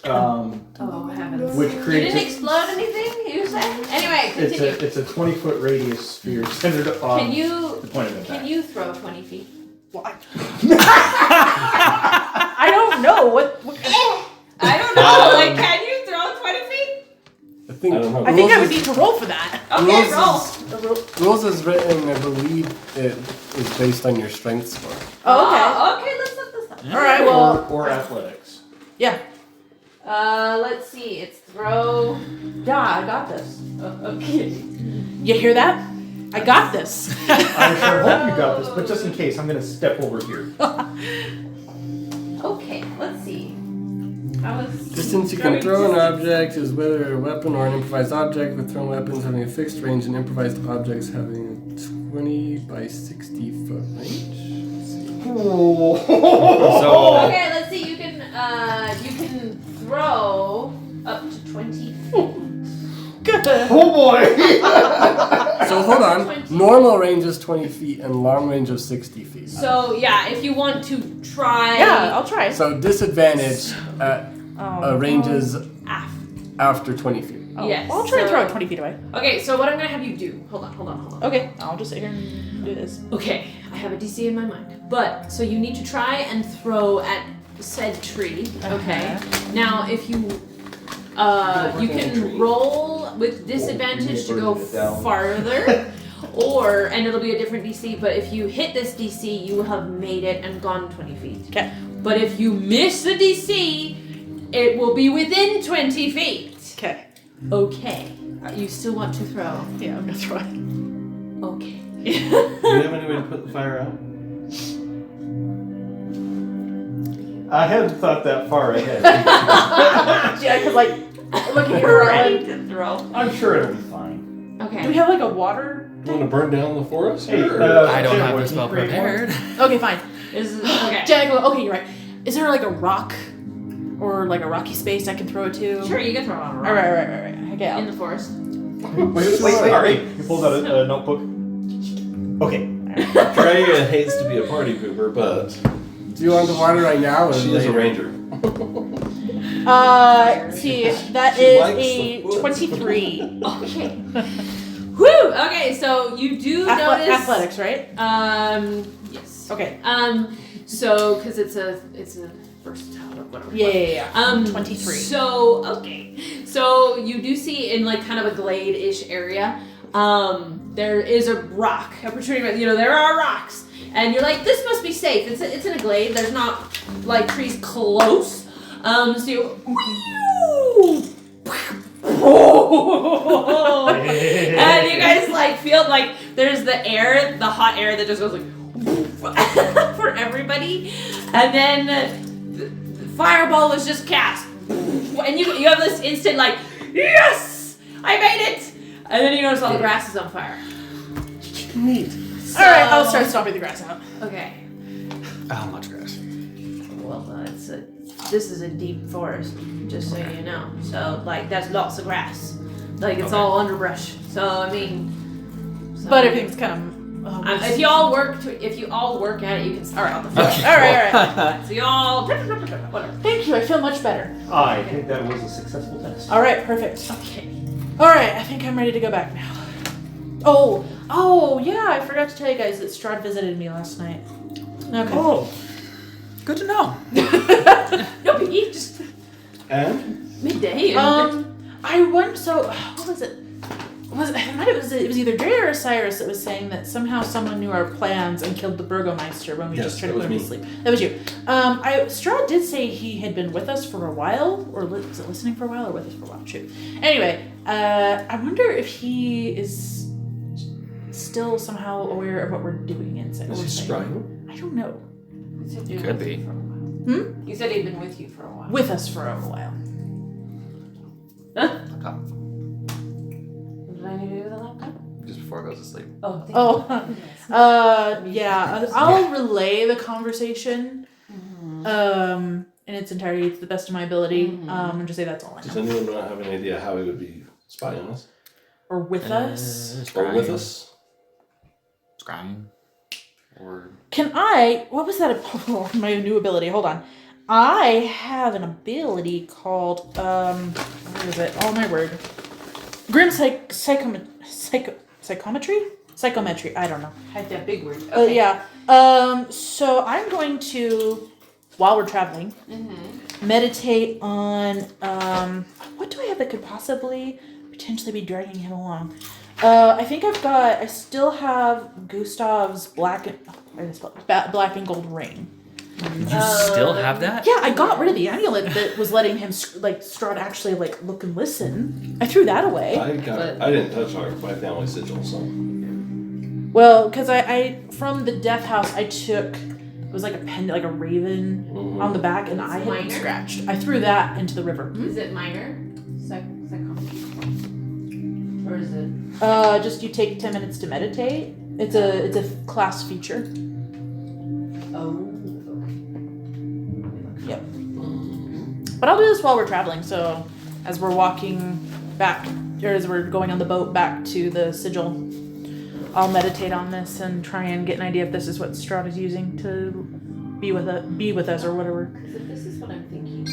Um, Oh heavens. which You creates didn't explode anything, you said? Anyway, continue. it's a 20-foot radius sphere centered on Can you the point of impact. can you throw 20 feet? I don't know what. I don't know. Like, can you throw 20 feet? I think I don't know. I think I would rules need to roll for that. Okay, Rules roll. Rules is written, I believe it is based on your strength score. Oh, okay. Okay, let's look this up. All right. Well, or athletics. yeah. Let's see. It's throw. Yeah, I got this. Okay. You hear that? I got this. I sure hope you got this, but just in case, I'm going to step over here. Okay, let's see. I was. Distance you can throw an object is whether a weapon or an improvised object, with thrown weapons having a fixed range and improvised objects having a 20 by 60 foot range. So Okay, let's see. You can throw up to 20 feet. Oh boy! So hold on. Normal range is 20 feet and long range is 60 feet. So yeah, if you want to try. Yeah, I'll try. So disadvantage at ranges after 20 feet. Oh, Yes, I'll try and throw so- it 20 feet away. Okay, so what I'm gonna have you do? Hold on. Okay, I'll just sit here and do this. Okay, I have a DC in my mind, but so you need to try and throw at said tree. Okay. Now, if you you can roll with disadvantage to go farther, and it'll be a different DC. But if you hit this DC, you will have made it and gone 20 feet. Okay. But if you miss the DC, it will be within 20 feet. Okay. Okay. You still want to throw? Yeah, I'm gonna throw it. Okay. Do you have any way to put the fire out? I hadn't thought that far ahead. Yeah, because like, looking at her, ready to throw. I'm sure it'll be fine. Do we Okay. have like a water? You want to burn down the forest? Hey, Sure. I don't Jen, have what, the can you spell create one? prepared. Okay, fine. Okay. Jack, okay, you're right. Is there like a rock or like a rocky space I can throw it to? Sure, you can throw it on a rock. All right. Okay, In the forest. Wait. Alright, you pulled out a notebook. Okay. Freya hates to be a party pooper, but Do you want the water right now or she is a later? ranger. See, that She is likes a the woods. 23. Okay. Woo! Okay, so you do notice Athletics, right? Yes. Okay. So because it's a versatile or whatever. Yeah. 23. So okay. So you do see in like kind of a glade-ish area, there is a rock, a protruding. There are rocks, and you're like, this must be safe. It's in a glade. There's not like trees close. So you. And you guys like feel like there's the air, the hot air that just goes like for everybody, and then the fireball was just cast, and you have this instant like, yes, I made it, and then you notice all the grass is on fire. Neat. All right, I'll start stomping the grass out. Okay. How much grass? Well, this is a deep forest, just so you know. So like, there's lots of grass. Like it's Okay. all underbrush. So I mean. But everything's kind of. If you all work at it, you can start on the floor. Okay. All right. So y'all, whatever. Thank you. I feel much better. I think that was a successful test. All right, perfect. Okay. All right, I think I'm ready to go back now. Oh, yeah, I forgot to tell you guys that Strahd visited me last night. Okay. Oh, good to know. No biggie, just And midday. And I went. So what was it? It was either Dre or Cyrus that was saying that somehow someone knew our plans and killed the Burgomeister when we Yes, just tried to that put him was to me. sleep. That was you. Strahd did say he had been with us for a while, or was it listening for a while, or with us for a while? Shoot. Anyway, I wonder if he is still somehow aware of what we're doing inside. is he striding? I don't know. Could be. You said he'd been with you for a while. With us for a while. What did I need to do with the laptop? Just before it goes to sleep. Oh. Thank Oh, yeah. I'll relay the conversation, in its entirety to the best of my ability. And just say that's all I Does know. anyone not have any idea how he would be spying on us? Or with us. Or with us? Scrying. Or Can I? What was that? My new ability. Hold on. I have an ability called where is it? Oh my word. Grim psychometry. I don't know. Had that big word. Okay. Yeah. So I'm going to, while we're traveling, meditate on what do I have that could possibly potentially be dragging him along? I think I still have Gustav's black and gold ring. you still have that? Yeah, I got rid of the amulet that was letting him Strahd actually look and listen. I threw that away. I didn't touch my family sigil, so. Well, because I from the death house I took was like a pen, like a raven Mhm. on the back, and I had Minor? scratched. I threw that into the river. Is it minor? Psychology? Or is it? Just you take 10 minutes to meditate. It's a class feature. Oh. Yep. But I'll do this while we're traveling. So as we're walking back, or as we're going on the boat back to the sigil, I'll meditate on this and try and get an idea if this is what Strahd is using to be with us or whatever. So this is what I'm thinking.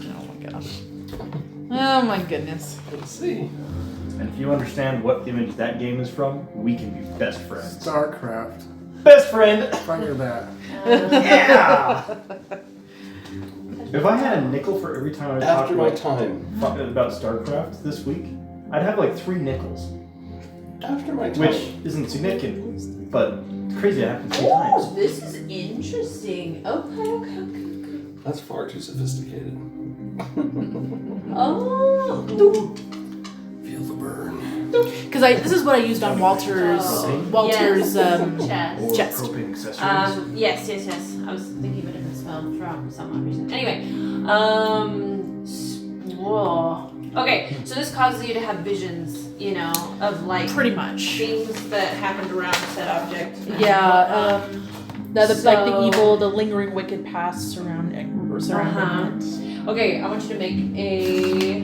Oh my gosh. Oh my goodness. Let's see. And if you understand what image that game is from, we can be best friends. StarCraft. Best friend! Fire that. Yeah! If I had a nickel for every time I talked After my time. about StarCraft this week, I'd have like 3 nickels. After my time. Which isn't significant, but it's crazy it happened 3 Oh, times. this is interesting. Okay. That's far too sophisticated. Oh. Feel the burn. Because this is what I used on Walter's Yes. chest. Or Chest. coping accessories. Yes. I was thinking of a different spell from some odd reason. Anyway, whoa. Okay, so this causes you to have visions, of like Pretty much. things that happened around said object. and Yeah. whatnot. Like the evil, the lingering wicked past surrounding it. Okay, I want you to make a.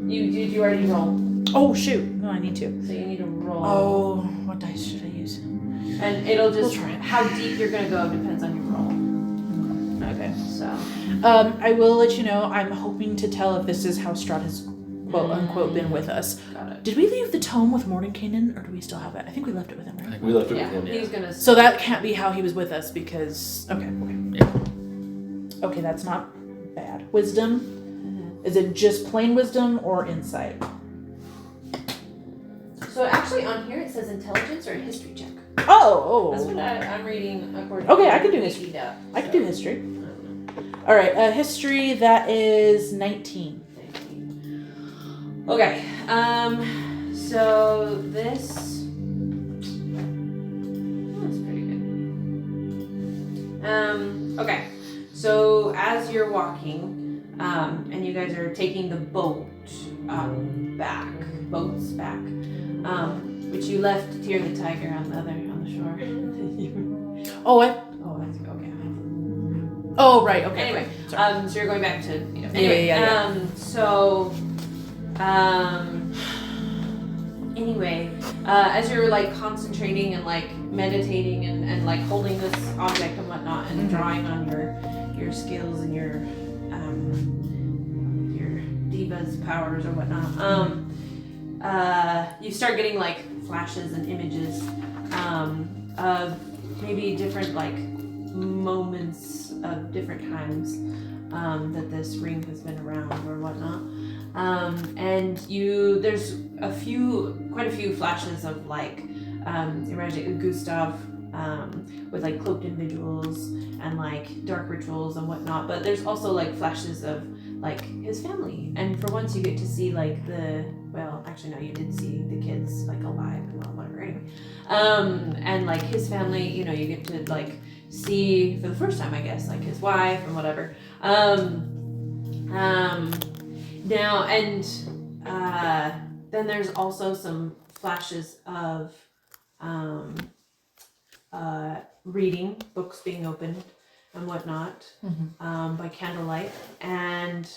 You already roll, Oh shoot! No, I need to. so you need to roll. Oh, what dice should I use? And it'll just We'll try it. how deep you're gonna go depends on your roll. Okay. So. I will let you know. I'm hoping to tell if this is how Strahd has quote unquote been with us. Got it. Did we leave the tome with Mordenkainen, or do we still have it? I think we left it with him, right? We left it Yeah, with him. he's gonna. So that can't be how he was with us because okay. Okay, that's not bad. Wisdom. Is it just plain wisdom or insight? So actually, on here it says intelligence or a history check. Oh. That's what I'm reading according. Okay, to I can do Wiki history. Up, I can so, do history. I don't know. All right, history that is 19. Okay. So this. That's pretty good. Okay. So as you're walking, and you guys are taking the boats back, which you left Tyr the tiger on the shore. Oh, I. Oh, that's okay. Oh, right. Okay. Anyway, Sorry. so you're going back to Yeah, yeah. Anyway, as you're like concentrating and like meditating and like holding this object and whatnot and drawing on your skills and your diva's powers or whatnot, you start getting like flashes and images of maybe different like moments of different times that this ring has been around or whatnot. And there's quite a few flashes of like, imagine Gustav with like cloaked individuals and like dark rituals and whatnot. But there's also like flashes of like his family. And for once you get to see like actually no, you did see the kids like alive and whatever. Anyway. And like his family, you get to like see for the first time, I guess, like his wife and whatever. Now and then there's also some flashes of reading, books being opened and whatnot by candlelight, and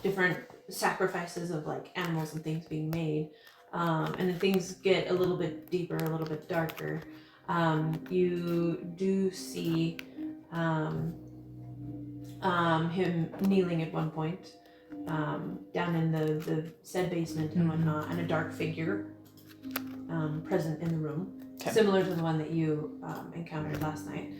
different sacrifices of like animals and things being made. And then things get a little bit deeper, a little bit darker. You do see him kneeling at one point down in the said basement and whatnot, and a dark figure present in the room, similar to the one that you encountered last night.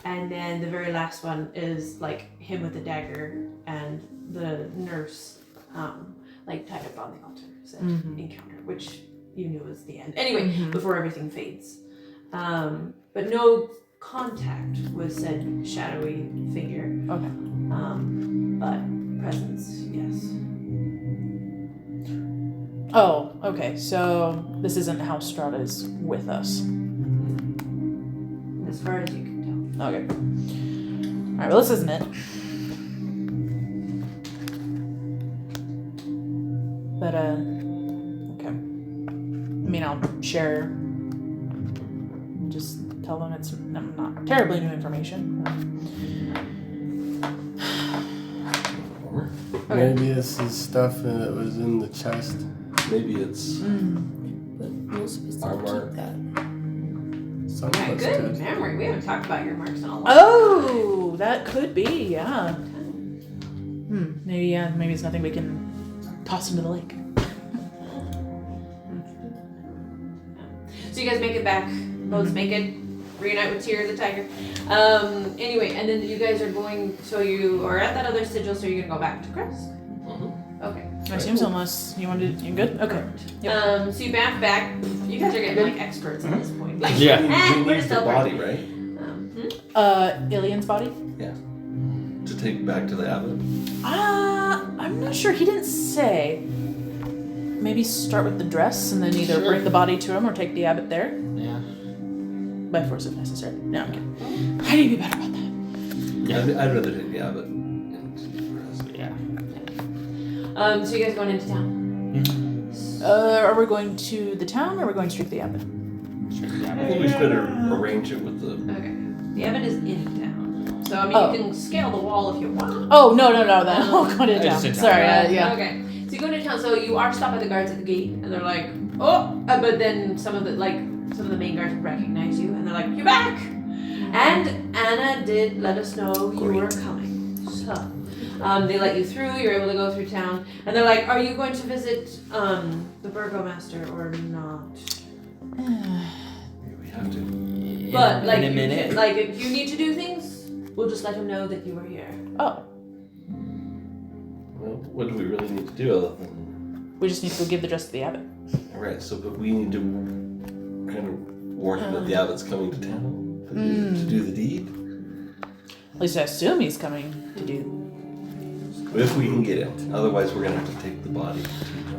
And then the very last one is like him with the dagger and the nurse like tied up on the altar, said encounter, which you knew was the end. Anyway, before everything fades. But no contact with said shadowy figure. Okay. But presence, yes. Oh, okay. So this isn't how Strahd is with us. As far as you can tell. Okay. Alright, well, this isn't it. But, okay. I mean, I'll share. Just tell them it's not terribly new information. Okay. Maybe this is stuff that was in the chest. Maybe it's But we're supposed to Armor. keep that. Some Yeah, of us good did. memory. We haven't talked about your marks in a while. Oh, that could be, yeah. Maybe it's nothing we can toss into the lake. So you guys make it back. Boats make it. Reunite with Tyr the tiger. Anyway, and then you guys are going. So you are at that other sigil. So you're gonna go back to Crest. Okay. I assume so, unless you wanted to. You good? Okay. Yep. So you back. You guys are getting like experts at this point. Like, Yeah. we we're need still the body, right? Ilian's body? To take back to the abbot. I'm not sure. He didn't say. Maybe start with the dress and then either bring the body to him or take the abbot there. Yeah. By force if necessary. No, I'm kidding. I need to be better about that. Yeah. I'd rather take the abbot. Yeah. So you guys going into town? Are we going to the town or are we going straight to the abbot? I think we should better arrange it with the. Okay. The abbot is in town. So I mean, you can scale the wall if you want. Oh, no, then I'll go to I town. just did Sorry, town. yeah. Okay. So you go into town. So you are stopped by the guards at the gate, and they're like, "Oh!" But then some of the main guards recognize you, and they're like, "You're back!" And Anna did let us know you were coming. So they let you through. You're able to go through town, and they're like, "Are you going to visit the burgomaster or not?" We have to. But like, in a minute. if you need to do things, we'll just let him know that you were here. Oh, Well, what do we really need to do other than? we just need to go give the dress to the abbot. All right. So, but we need to kind of warn him that the abbot's coming to town to do the deed. At least I assume he's coming to do. If we can get him. Otherwise, we're gonna have to take the body.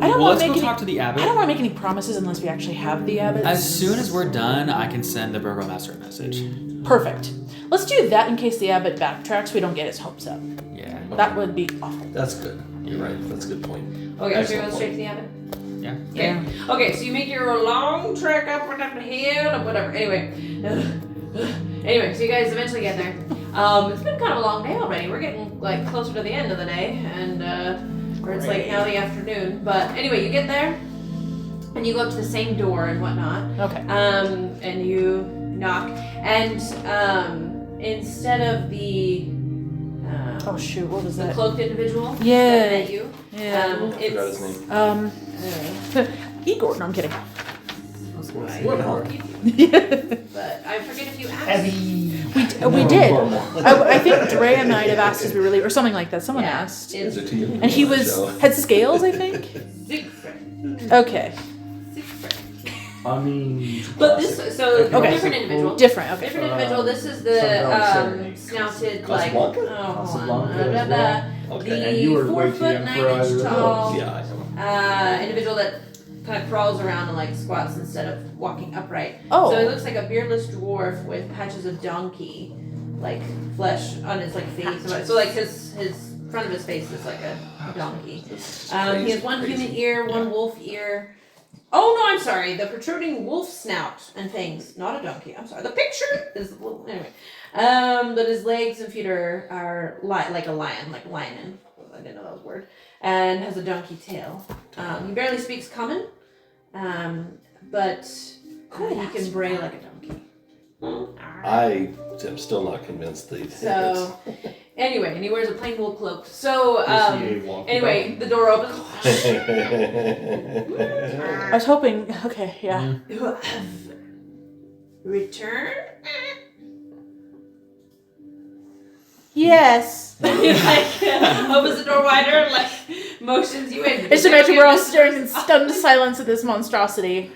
I don't Well, want let's to go make talk to the I abbot. don't want to make any promises unless we actually have the abbot. As soon as we're done, I can send the burgomaster a message. Perfect. Let's do that in case the abbot backtracks. We don't get his hopes up. Yeah. That would be awful. That's good. You're right. That's a good point. Okay, so you're Excellent going straight to the abbot. Yeah. Okay. Okay, so you make your long trek up or down the hill or whatever. Anyway, so you guys eventually get there. It's been kind of a long day already. We're getting like closer to the end of the day, and where it's like now the afternoon. But anyway, you get there, and you go up to the same door and whatnot. Okay. And you knock, and instead of the Oh shoot, what was the that? cloaked individual Yeah. that met you, Yeah. I forgot his it's name. Igor. No, I'm kidding. I was gonna say What? more. but I forget if you asked. We did. I think Dre and I'd have asked as we were leaving, or something like that. Someone Yeah, asked, Is it's it to you? and he had scales, I think. Siegfried. Okay, I mean, But this, so Okay. different individual. different. Okay. Different individual. This is the snouted, like, Casablanca? Casablanca as Okay. the And you were way 4 too foot young 9 for inch either of tall Yeah, I know. individual that kind of crawls around and like squats instead of walking upright. Oh. So he looks like a beardless dwarf with patches of donkey, like flesh on his like face. So like his front of his face is like a donkey. He has one human ear, one wolf ear. Oh no, I'm sorry. The protruding wolf snout and fangs, not a donkey. I'm sorry. The picture is anyway. But his legs and feet are like a lion, like lion. I didn't know that was a word. And has a donkey tail. He barely speaks common, but he can bray like a donkey. I am still not convinced that So anyway, and he wears a plain wool cloak. So anyway, the door opens. I was hoping. Okay, yeah. You have returned. Yes. He like opens the door wider and like motions you in. I just imagine we're all staring in stunned silence at this monstrosity.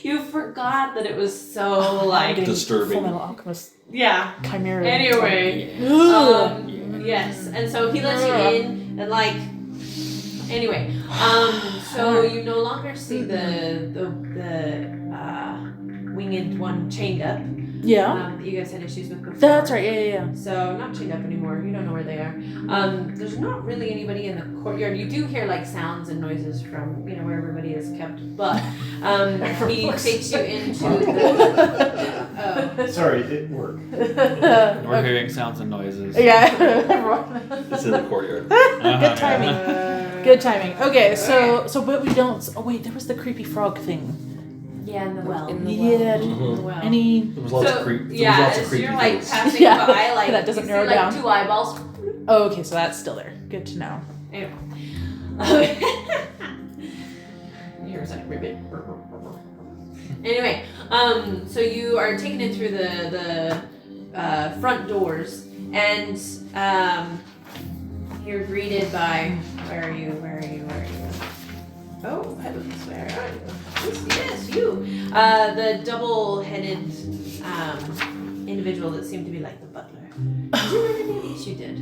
You forgot that it was so like Disturbing. Full Metal Alchemist yeah. chimera. Anyway, Ugh. yes, and so he lets you in and like Anyway, so you no longer see the winged one chained up. Yeah. That you guys had issues with before. That's right. Yeah. So not chained up anymore. You don't know where they are. There's not really anybody in the courtyard. You do hear like sounds and noises from where everybody is kept, but he takes you into the. Sorry, it didn't work. We're hearing sounds and noises. Yeah. It's in the courtyard. Good timing. Good timing. Okay, so but we don't. Oh wait, there was the creepy frog thing. Yeah, in the well. In the Yeah. The well. Any? There was lots of creep. There was Yeah, lots of as creepy you're like things. passing Yeah, by, like that doesn't you narrow see, like, down. 2 eyeballs. Oh, okay, so that's still there. Good to know. Anyway. Here's a ribbit. Anyway, so you are taken in through the front doors, and you're greeted by where are you? Oh heavens, where are you? Yes, you. The double-headed individual that seemed to be like the butler. Did you remember any of these? You did.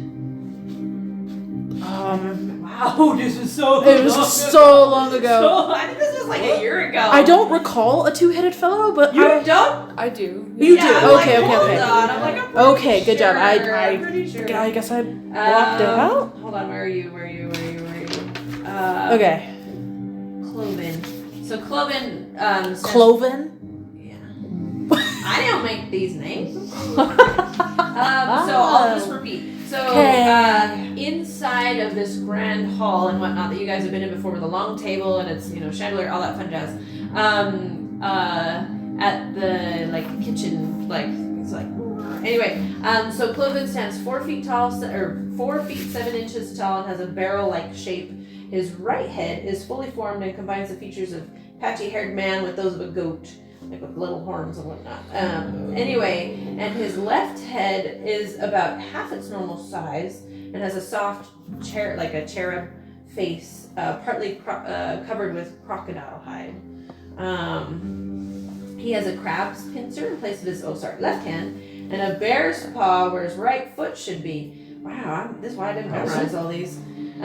Wow, this was so. It was so long ago. So, I think this was like a year ago. I don't recall a two-headed fellow, but You don't? I do. You Yeah, do. I'm like, Okay. hold on. I'm like, I'm pretty Okay, good job. sure. I'm pretty sure. I guess I blocked it out. Hold on, where are you? Okay. Cloven. So Cloven. Says, Cloven. Yeah. I don't make these names. So I'll just repeat. So inside of this grand hall and whatnot that you guys have been in before, with a long table and it's chandelier, all that fun jazz. At the kitchen, it's like anyway. So Cloven stands 4 feet tall, or 4 feet 7 inches tall, and has a barrel-like shape. His right head is fully formed and combines the features of patchy-haired man with those of a goat, like with little horns and whatnot. Anyway, and his left head is about half its normal size and has a soft cherub face, partly covered with crocodile hide. He has a crab's pincer in place of his left hand, and a bear's paw where his right foot should be. Wow, this is why I didn't memorize all these. He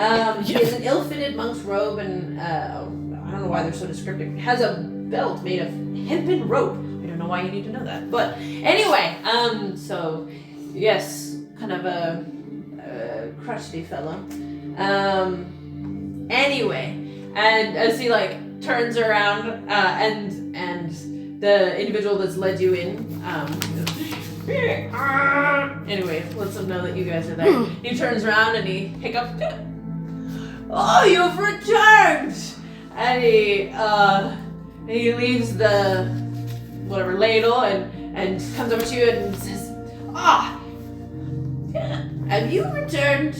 has an ill-fitted monk's robe, and I don't know why they're so descriptive. Has a belt made of hempen rope. I don't know why you need to know that, but anyway. So yes, kind of a crotchety fellow. Anyway, and as he turns around, and the individual that's led you in, anyway, lets them know that you guys are there. He turns around and he hiccups. Oh, you've returned! And he leaves the whatever ladle and comes over to you and says, have you returned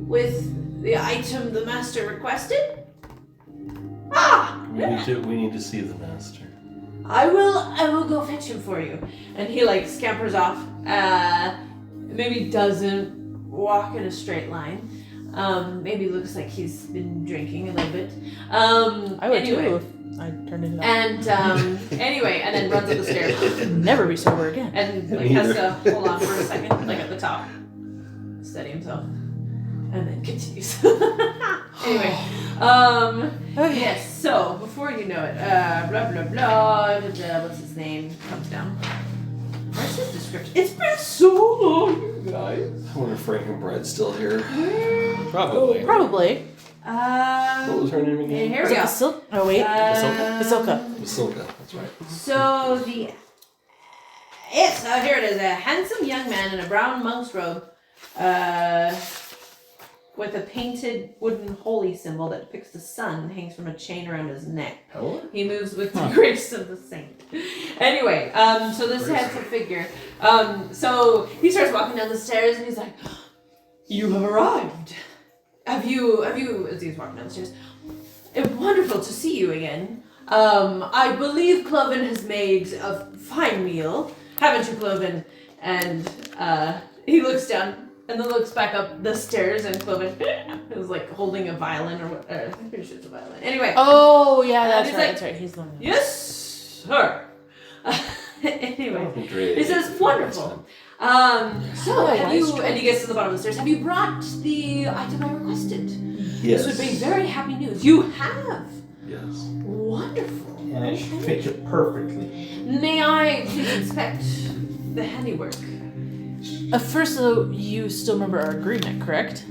with the item the master requested? We need to see the master. I will go fetch him for you. And he scampers off. Maybe doesn't walk in a straight line. Maybe looks like he's been drinking a little bit. I would anyway. too if I turned into that. And anyway, and then runs up the stairs Never be sober again. and has to hold on for a second, at the top, steady himself, and then continues. Anyway, Okay. yes. So before you know it, blah blah blah. What's his name? Comes down. Where's his description? It's been so long, you guys. I wonder if Frankenbread's still here. Probably. Probably. What was her name again? Here we go. Oh wait. Vasilka. Vasilka. That's right. So here it is. A handsome young man in a brown monk's robe, with a painted wooden holy symbol that depicts the sun hangs from a chain around his neck. Oh. He moves with the grace of the saint. Anyway, so this handsome figure. So he starts walking down the stairs and he's like, "You have arrived. Have you?" As he's walking down the stairs, "It's wonderful to see you again. I believe Cloven has made a fine meal, haven't you, Cloven?" And he looks down. And then looks back up the stairs, and Cloven is holding a violin, or what? I'm pretty sure it's a violin. Anyway. Oh yeah, that's he's right. like, That's right. He's the one. Yes, sir. Anyway, Great. he says, "Wonderful. So have you?" And he gets to the bottom of the stairs. "Have you brought the item I requested?" Yes. This would be very happy news. You have. Yes. Wonderful. And it should fit you perfectly. May I please inspect the handiwork? First, though, you still remember our agreement, correct?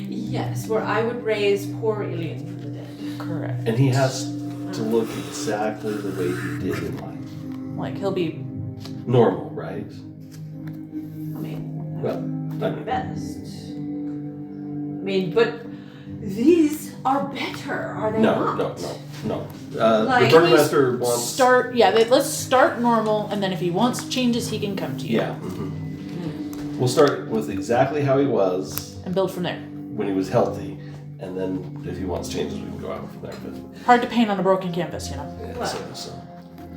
Yes, where I would raise poor Ilian from the dead. Correct. And he has to look exactly the way he did in life. Like, he'll be... Normal, right? I mean, Well, my best. I mean, but these are better, are they not? No. Like, the burgomaster wants. Let's start normal, and then if he wants changes, he can come to you. Yeah. We'll start with exactly how he was And build from there. when he was healthy, and then if he wants changes, we can go out from there. But Hard to paint on a broken canvas, you know. yeah, Well. so.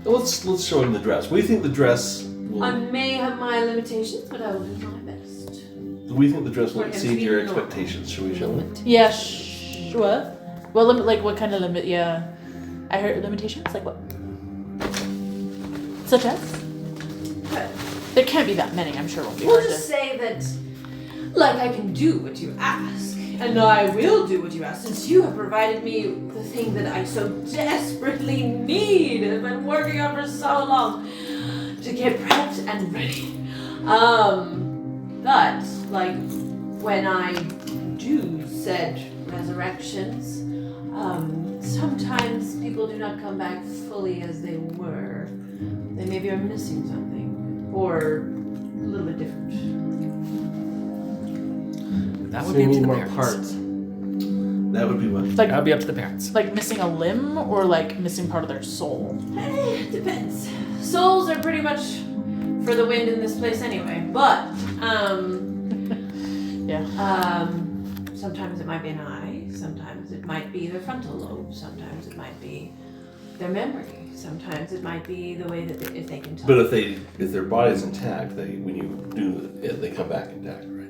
Let's show him the dress. We think the dress will. I may have my limitations, but I will do my best. We think the dress will For him to exceed be your normal. expectations. Should we show him? Yeah, what? Well, like what kind of limit? Yeah, I heard limitations. Like what? Such as? But There can't be that many. I'm sure it won't be we'll hard just to. say that, like, I can do what you ask, and I will do what you ask, since you have provided me the thing that I so desperately need and have been working on for so long to get prepped and ready. But, like, when I do said resurrections, sometimes people do not come back fully as they were. They maybe are missing something, or a little bit different. That So would be you up to need the more parents. parts. That would be what. Like That would be up to the parents. like missing a limb or like missing part of their soul. Depends. Souls are pretty much for the wind in this place anyway, but, sometimes it might be an eye, sometimes it might be their frontal lobe, sometimes it might be their memory, sometimes it might be the way that if they can tell. But if their body's intact, when you do it, they come back intact, right?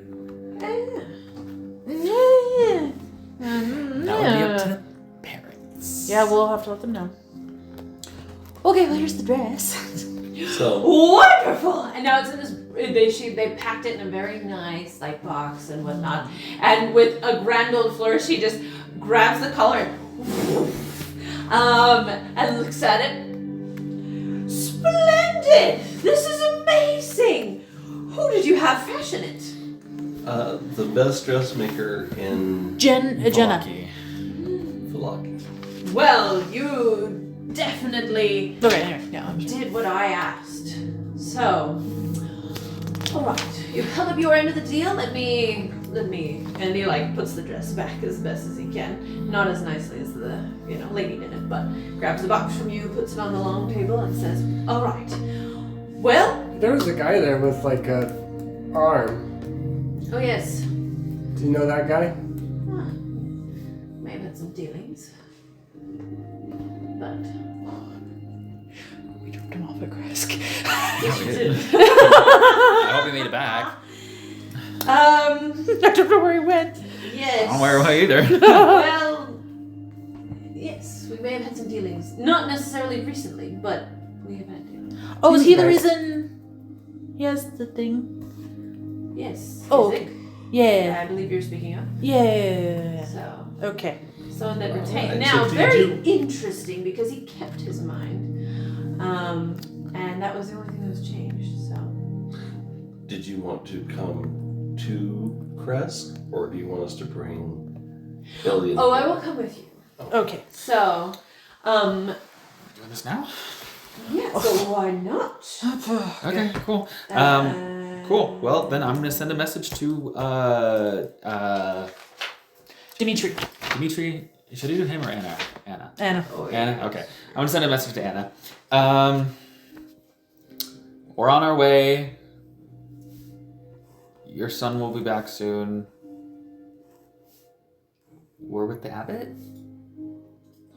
That would be up to the parents. Yeah, we'll have to let them know. Okay, well here's the dress. So Wonderful! And now it's in this. They packed it in a very nice like box and whatnot. And with a grand old flourish, she just grabs the collar and looks at it. Splendid! This is amazing. Who did you have fashion it? the best dressmaker in Jenna. Milwaukee. Philaki. Well, you definitely Okay, anyway, yeah. did what I asked. So, all right, you've held up your end of the deal. Let me, and he like puts the dress back as best as he can, not as nicely as the lady did it, but grabs the box from you, puts it on the long table, and says, "All right, well, There was a guy there with like a arm. oh yes, Do you know that guy? may have had some dealings, but." We dropped him off at Kresk. I hope he made it back. I don't know where he went. Yes. I don't wear away either. Well, yes, we may have had some dealings. Not necessarily recently, but we have had dealings. Oh, is he the Okay. reason he has the thing? Yes. Oh, Isaac, Yeah. I believe you're speaking of. Yeah. So, Okay. someone that retained. Alright, Now, so did very you- interesting because he kept his mind. And that was the only thing that was changed, so. Did you want to come to Kresk, or do you want us to bring Elliot? Oh, I will come with you. Okay. So, Doing this now? yeah, so why not? Okay, cool. Cool. Well, then I'm gonna send a message to Dimitri. Dimitri. Should I do him or Anna? Anna. Anna. Oh, Anna. Okay. I'm gonna send a message to Anna. We're on our way. Your son will be back soon. We're with the abbot.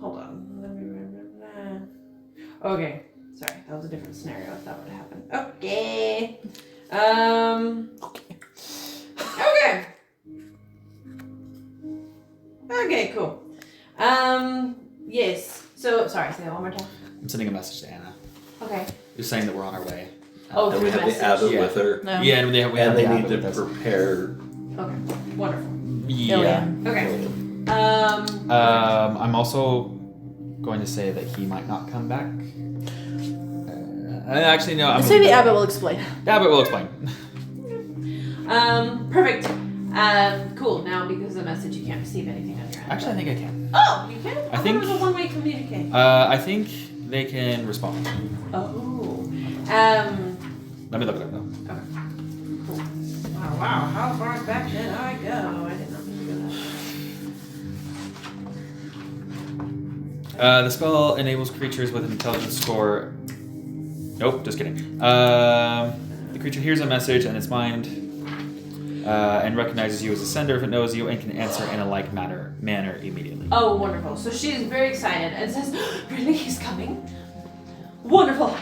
Hold on. Let me remember. Okay. Sorry, that was a different scenario. I thought would happen. Okay. Okay. Okay, cool. Yes. So, sorry, say that one more time. I'm sending a message to Anna. Okay. Just saying that we're on our way. Oh, And through we the have message. the abbot Yeah. with her, No. Yeah, and we have and the they abbot need to with us. prepare. Okay. Wonderful. Yeah. Alien. Okay. I'm also going to say that he might not come back. Actually, no. Let's say the abbot will explain. The abbot will explain. Perfect. Cool. Now, because of the message, you can't receive anything on your end. Actually, I think I can. Oh, you can? I think- thought it was a one-way communique. I think they can respond. Oh. Let me look it up though. Okay. Cool. Wow. How far back did I go? I did not mean to go that. The spell enables creatures with an intelligence score. Nope, just kidding. The creature hears a message in its mind and recognizes you as a sender if it knows you and can answer in a like manner immediately. Oh, wonderful. So she is very excited and says, really? He's coming? Wonderful.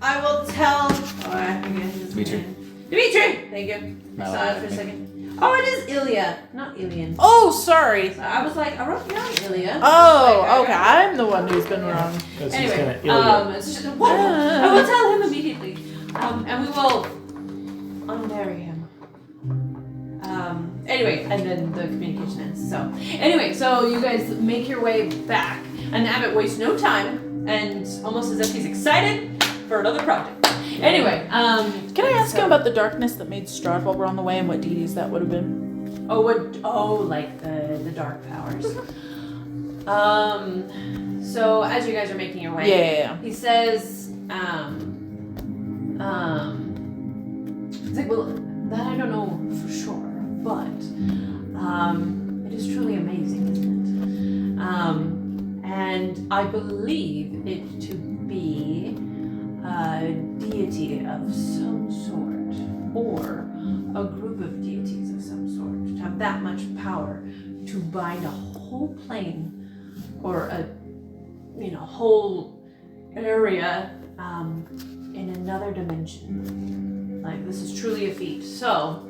I will tell... Oh, I forget his Dimitri. name. Dimitri! Thank you. I saw it for a second. Oh, it is Ilya, not Ilian. Oh, sorry. I was like, I wrote down Ilya. Oh, Like, okay. I'm the one who's been wrong. Because Anyway, he's gonna it's just, wonderful. I will tell him immediately. And we will unmarry him. Anyway, and then the communication ends. So, anyway, so you guys make your way back, and Abbott wastes no time, and almost as if he's excited for another project. Anyway, Can I ask him about the darkness that made Strahd while we're on the way and what deities that would have been? like the dark powers. So as you guys are making your way, Yeah. he says, it's like, well, that I don't know for sure, but it is truly amazing, isn't it? And I believe it to be a deity of some sort, or a group of deities of some sort, to have that much power to bind a whole plane or a whole area in another dimension. Like, this is truly a feat. So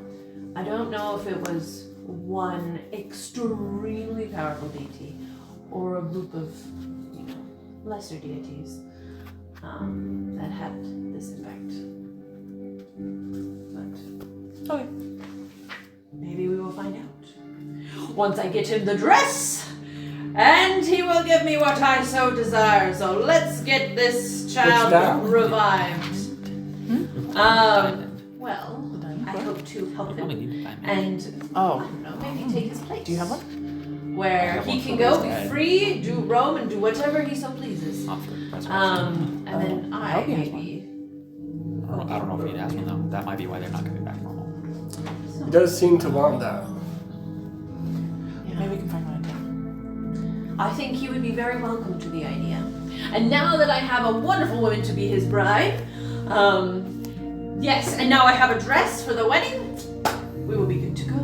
I don't know if it was one extremely powerful deity or a group of lesser deities that had this effect. But Okay. maybe we will find out once I get him the dress, and he will give me what I so desire. So let's get this What's that? child revived. Well, The diamond I bar? hope to help Probably him need time. and I Oh. don't know, maybe take his place. Do you have one? Where have he one can for go, his be dad. free, do roam, and do whatever he so pleases. Not for resurrection. And then I I hope he has maybe. I don't know if he has one though. That might be why they're not coming back normal. He does seem to want that. Maybe we can find one. I think he would be very welcome to the idea. And now that I have a wonderful woman to be his bride, yes, and now I have a dress for the wedding, we will be good to go.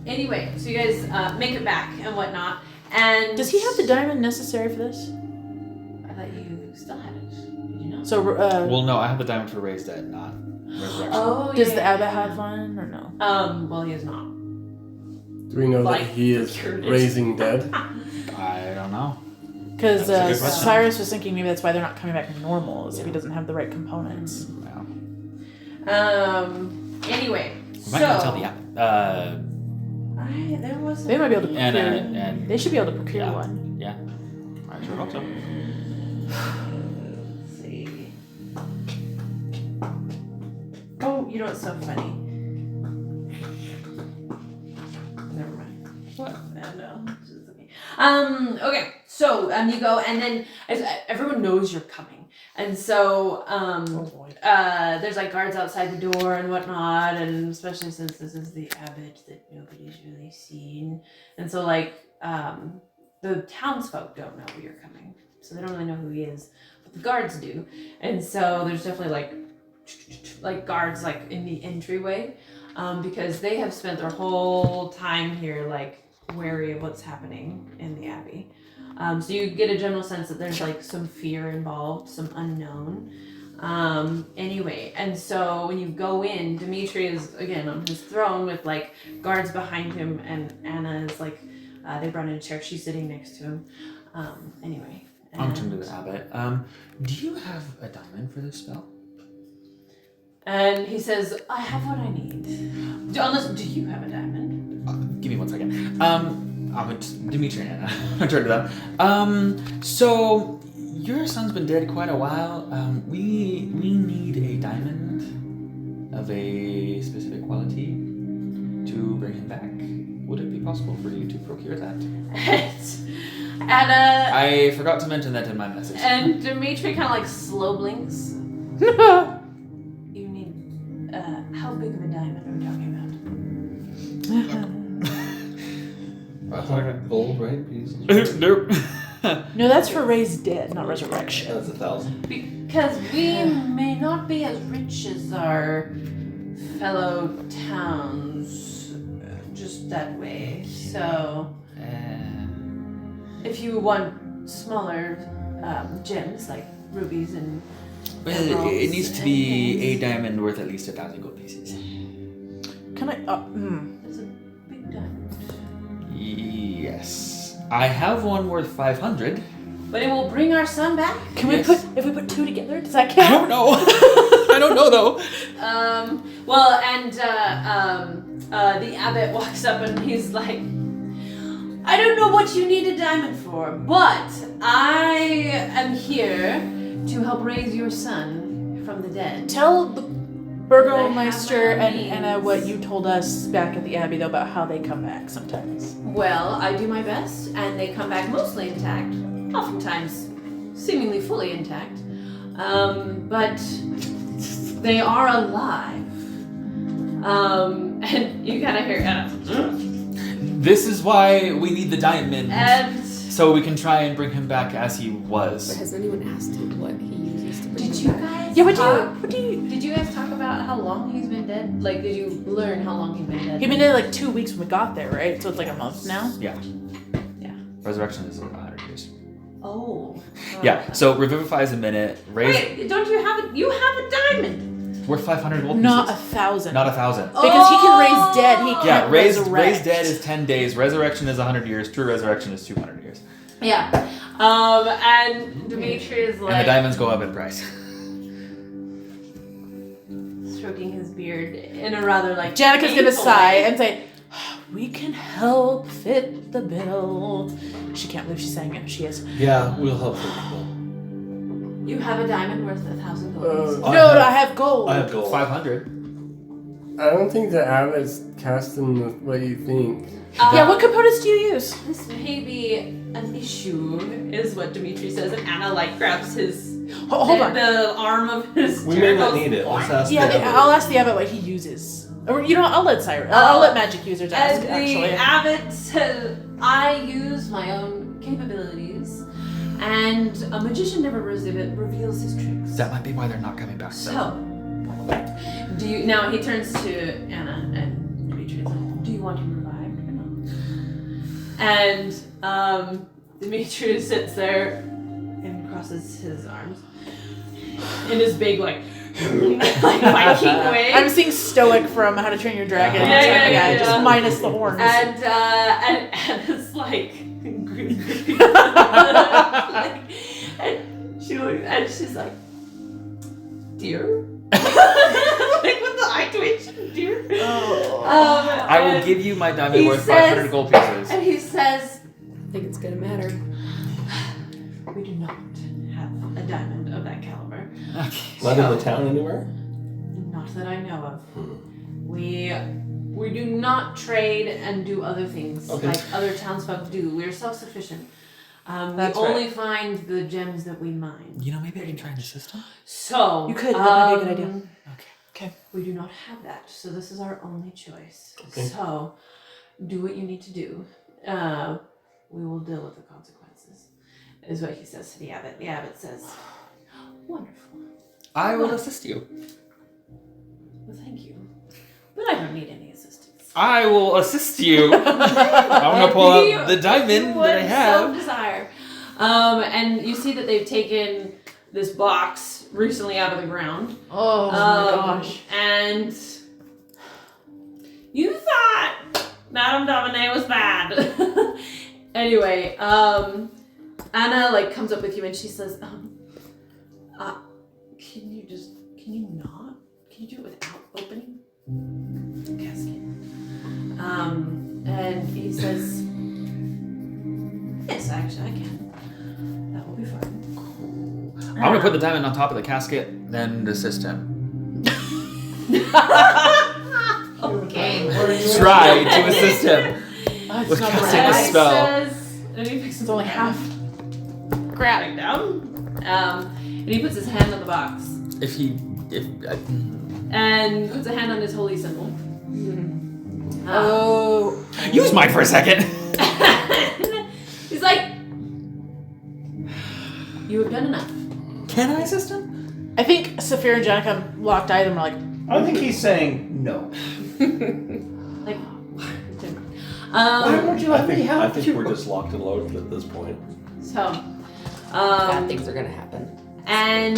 Anyway, so you guys make it back and whatnot. And Does he have the diamond necessary for this? I thought you still had it. Did you know? So, Well, no, I have the diamond for raised dead, not resurrection. Oh, does yeah, the yeah, abbot yeah. have one or no? Well, he is not. Do we know Like, that he is procured it. raising dead? I don't know. Because That's a good question. Cyrus was thinking maybe that's why they're not coming back normal, is if he doesn't have the right components. Yeah. Anyway, We might not tell the abbot. there was. They might be able to procure. And They should be able to procure yeah. one. Yeah. I sure hope so. Let's see. Oh, you know what's so funny? Never mind. What? No. It's just okay. Okay. So you go, and then everyone knows you're coming, and so Oh boy. there's like guards outside the door and whatnot, and especially since this is the abbot that nobody's really seen, and so like the townsfolk don't know you're coming, so they don't really know who he is, but the guards do, and so there's definitely like guards like in the entryway, because they have spent their whole time here like wary of what's happening in the abbey. So you get a general sense that there's like some fear involved, some unknown. Anyway, and so when you go in, Dimitri is again on his throne with like guards behind him, and Anna is like, they brought in a chair. She's sitting next to him. Anyway. I'm turning to the abbot. Do you have a diamond for this spell? And he says, I have what I need. Do you have a diamond? give me 1 second. Dimitri and Anna. I'll turn to them. So your son's been dead quite a while. We need a diamond of a specific quality to bring him back. Would it be possible for you to procure that? And I forgot to mention that in my message. and Dimitri kind of like slow blinks. You need how big of a diamond are we talking about? Gold, right? Pieces. Nope. No, that's for raised dead, not resurrection. That's 1,000. Because we may not be as rich as our fellow towns, just that way. So, if you want smaller gems like rubies and Well, emeralds it needs to and be a things, diamond worth at least 1,000 gold pieces. Can I? It's a big diamond, Yes. I have one worth 500. but it will bring our son back. Can Yes. if we put 2 together? Does that I count? don't know. I don't know though. Well, and the abbot walks up and he's like, I don't know what you need a diamond for, but I am here to help raise your son from the dead. Tell the Burgomeister They have and means. Anna what you told us back at the Abbey, though, about how they come back sometimes. Well, I do my best, and they come back mostly intact, oftentimes seemingly fully intact, but they are alive. And you kind of hear Anna. This is why we need the diamond. And So we can try and bring him back as he But was. has anyone asked him what he uses to bring did him you back? guys Yeah, did you guys talk about how long he's been dead? Like, did you learn how long he's been dead? He'd been dead like 2 weeks when we got there, right? So it's like a month now. Yeah. Yeah. Resurrection is 100 years. Oh. Yeah. So revivify is a minute. Raise Wait, don't you have it? You have a diamond. worth 500 gold Not pieces. 1,000. Not 1,000. Because he can raise dead, he Yeah, can't raised resurrect. dead is 10 days. Resurrection is 100 years. True resurrection is 200 years. Yeah. And Dimitri is And the like diamonds go up in price. stroking his beard in a rather like Janica's gonna painful sigh way. and say, we can help fit the bill. She can't believe she's saying it. She is. Yeah, we'll help people. You have a diamond worth 1,000 gold pieces. No, I have gold. I have gold. 500. I don't think the abbot's casting with what you think. Yeah, what components do you use? This may be an issue, is what Dimitri says, and Anna like grabs his Hold on. the arm of his We chair may and not goes, need it. Let's "What?" ask Yeah, the I'll ask the abbot what he uses. Or you know what? I'll let Cyrus. I'll let magic users ask. And the Actually, abbot says, I use my own capabilities, and a magician never reveals his tricks. That might be why they're not coming back. So, do you now? He turns to Anna and Dimitri. And says, do you want him revived or not? And Dimitri sits there and crosses his arms in his big like Viking way. I'm seeing Stoic from How to Train Your Dragon. Yeah, Just minus the horns. And it's like, and she's like, dear, like with the eye twitch, dear. I will give you my diamond he worth says- 500 gold pieces. And he says, I think it's gonna matter. we do not have a diamond of that caliber. Not in the town anywhere? Not that I know of. We do not trade and do other things Okay. like other townsfolk do. We're self-sufficient. We That's only find the gems that we mine. You know, maybe I can try and assist him. So You could, that might be a good idea. Okay. We do not have that, so this is our only choice. Okay. So, do what you need to do. We will deal with the consequences, is what he says to the abbot. The abbot says, wonderful. I will assist you. Well, thank you. But I don't need any assistance. I will assist you. I'm gonna pull out the diamond that I have. Desire. And you see that they've taken this box recently out of the ground. Oh my gosh. And you thought Madame Domine was bad. Anyway, Anna like comes up with you and she says, can you do it without opening the casket? And he says, yes, actually, I can. That will be fine. I'm gonna put the diamond on top of the casket, then assist him. Okay. Try to assist him. Oh, it's With not casting right. a spell. And he picks It's only half. back down. And he puts his hand on the box. And puts a hand on his holy symbol. Oh. Use mine for a second. He's like, you have done enough. Can I assist him? I think Saphir and Jenica locked eyes and were like, I think he's saying no. Like, Why won't you let me help I think you? we're just locked and loaded at this point. so, Bad things are gonna happen. and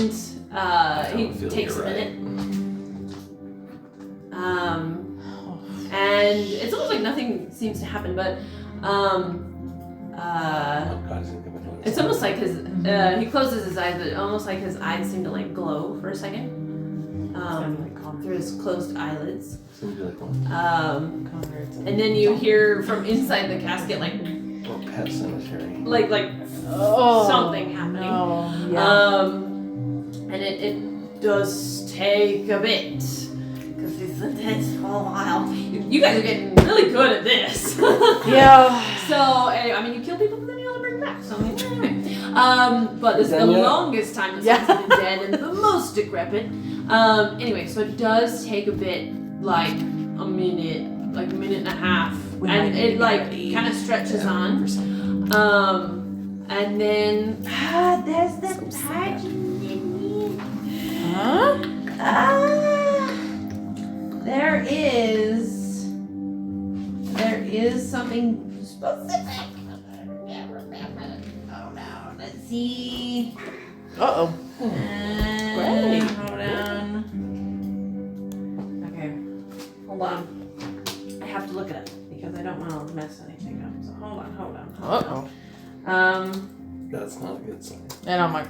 he feel takes a you're right. minute. And it's almost like nothing seems to happen, but Oh, God, he's gonna come in. it's almost like his he closes his eyes, but almost like his eyes seem to like glow for a second. Through his closed eyelids. It's gonna be like what? And then you hear from inside the casket like Or pet cemetery. like oh, something happening. No. Yeah. And it does take a bit. Because it's a while. You guys are getting really good at this. Yeah. So, I mean, you kill people, but then you only bring them back. So, I mean, but this is the longest time that someone's been dead and the most decrepit. Anyway, so it does take a bit, like a minute and a half. And it, like, kind of stretches on. And then, there's the part you need. Huh? There is something specific. I can't remember. Oh no, let's see. Uh-oh. Great. Hold on. Okay, hold on. I have to look it up because I don't want to mess anything up. So hold on. Uh-oh. That's not a good sign. And I'm like,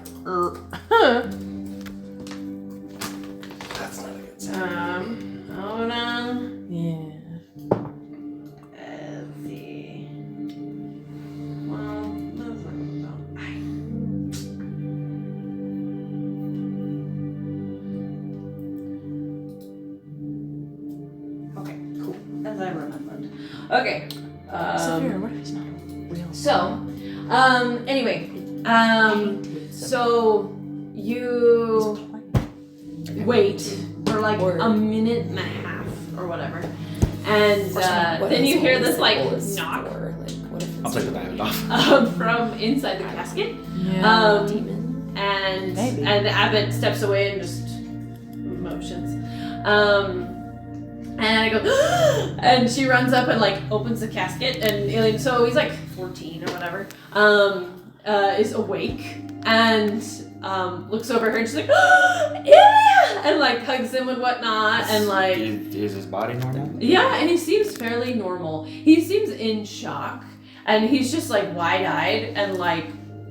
That's not a good sign. hold on. yeah. Let's see. Well, that's not gonna go. Okay, cool. As I remembered. Okay. Saphir, what is not real? So, anyway, so you wait for like a minute and a half or whatever, and then you hear this like knock I'll take the diamond off. from inside the casket, Yeah. Demon. and Maybe. and the abbot steps away and just motions, and I go, and she runs up and like opens the casket, and Alien, so he's like 14 or whatever, is awake and looks over her and she's like, yeah, and like hugs him and whatnot, and like, Is his body normal? yeah, and he seems fairly normal. He seems in shock, and he's just like wide-eyed and like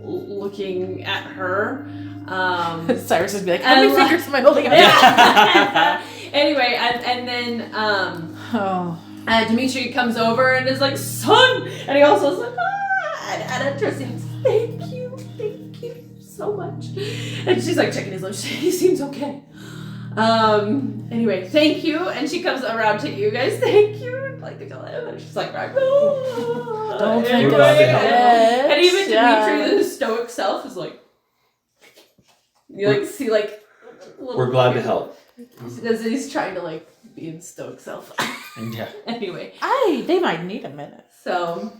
looking at her. Cyrus would be like, how many and, fingers am I holding up? Yeah. Anyway, and then Oh. Dimitri comes over and is like, son, and he also is like, and Trissy says, thank you so much, and she's like checking his lips. He seems okay. Anyway, thank you, and she comes around to you guys. Thank you, and like and she's like, right. Don't Anyway, take us and even yeah. Dimitri, the stoic self, is like, you like see like. We're glad to help. Because he's trying to like be in stoic self. Yeah. Anyway, They might need a minute. so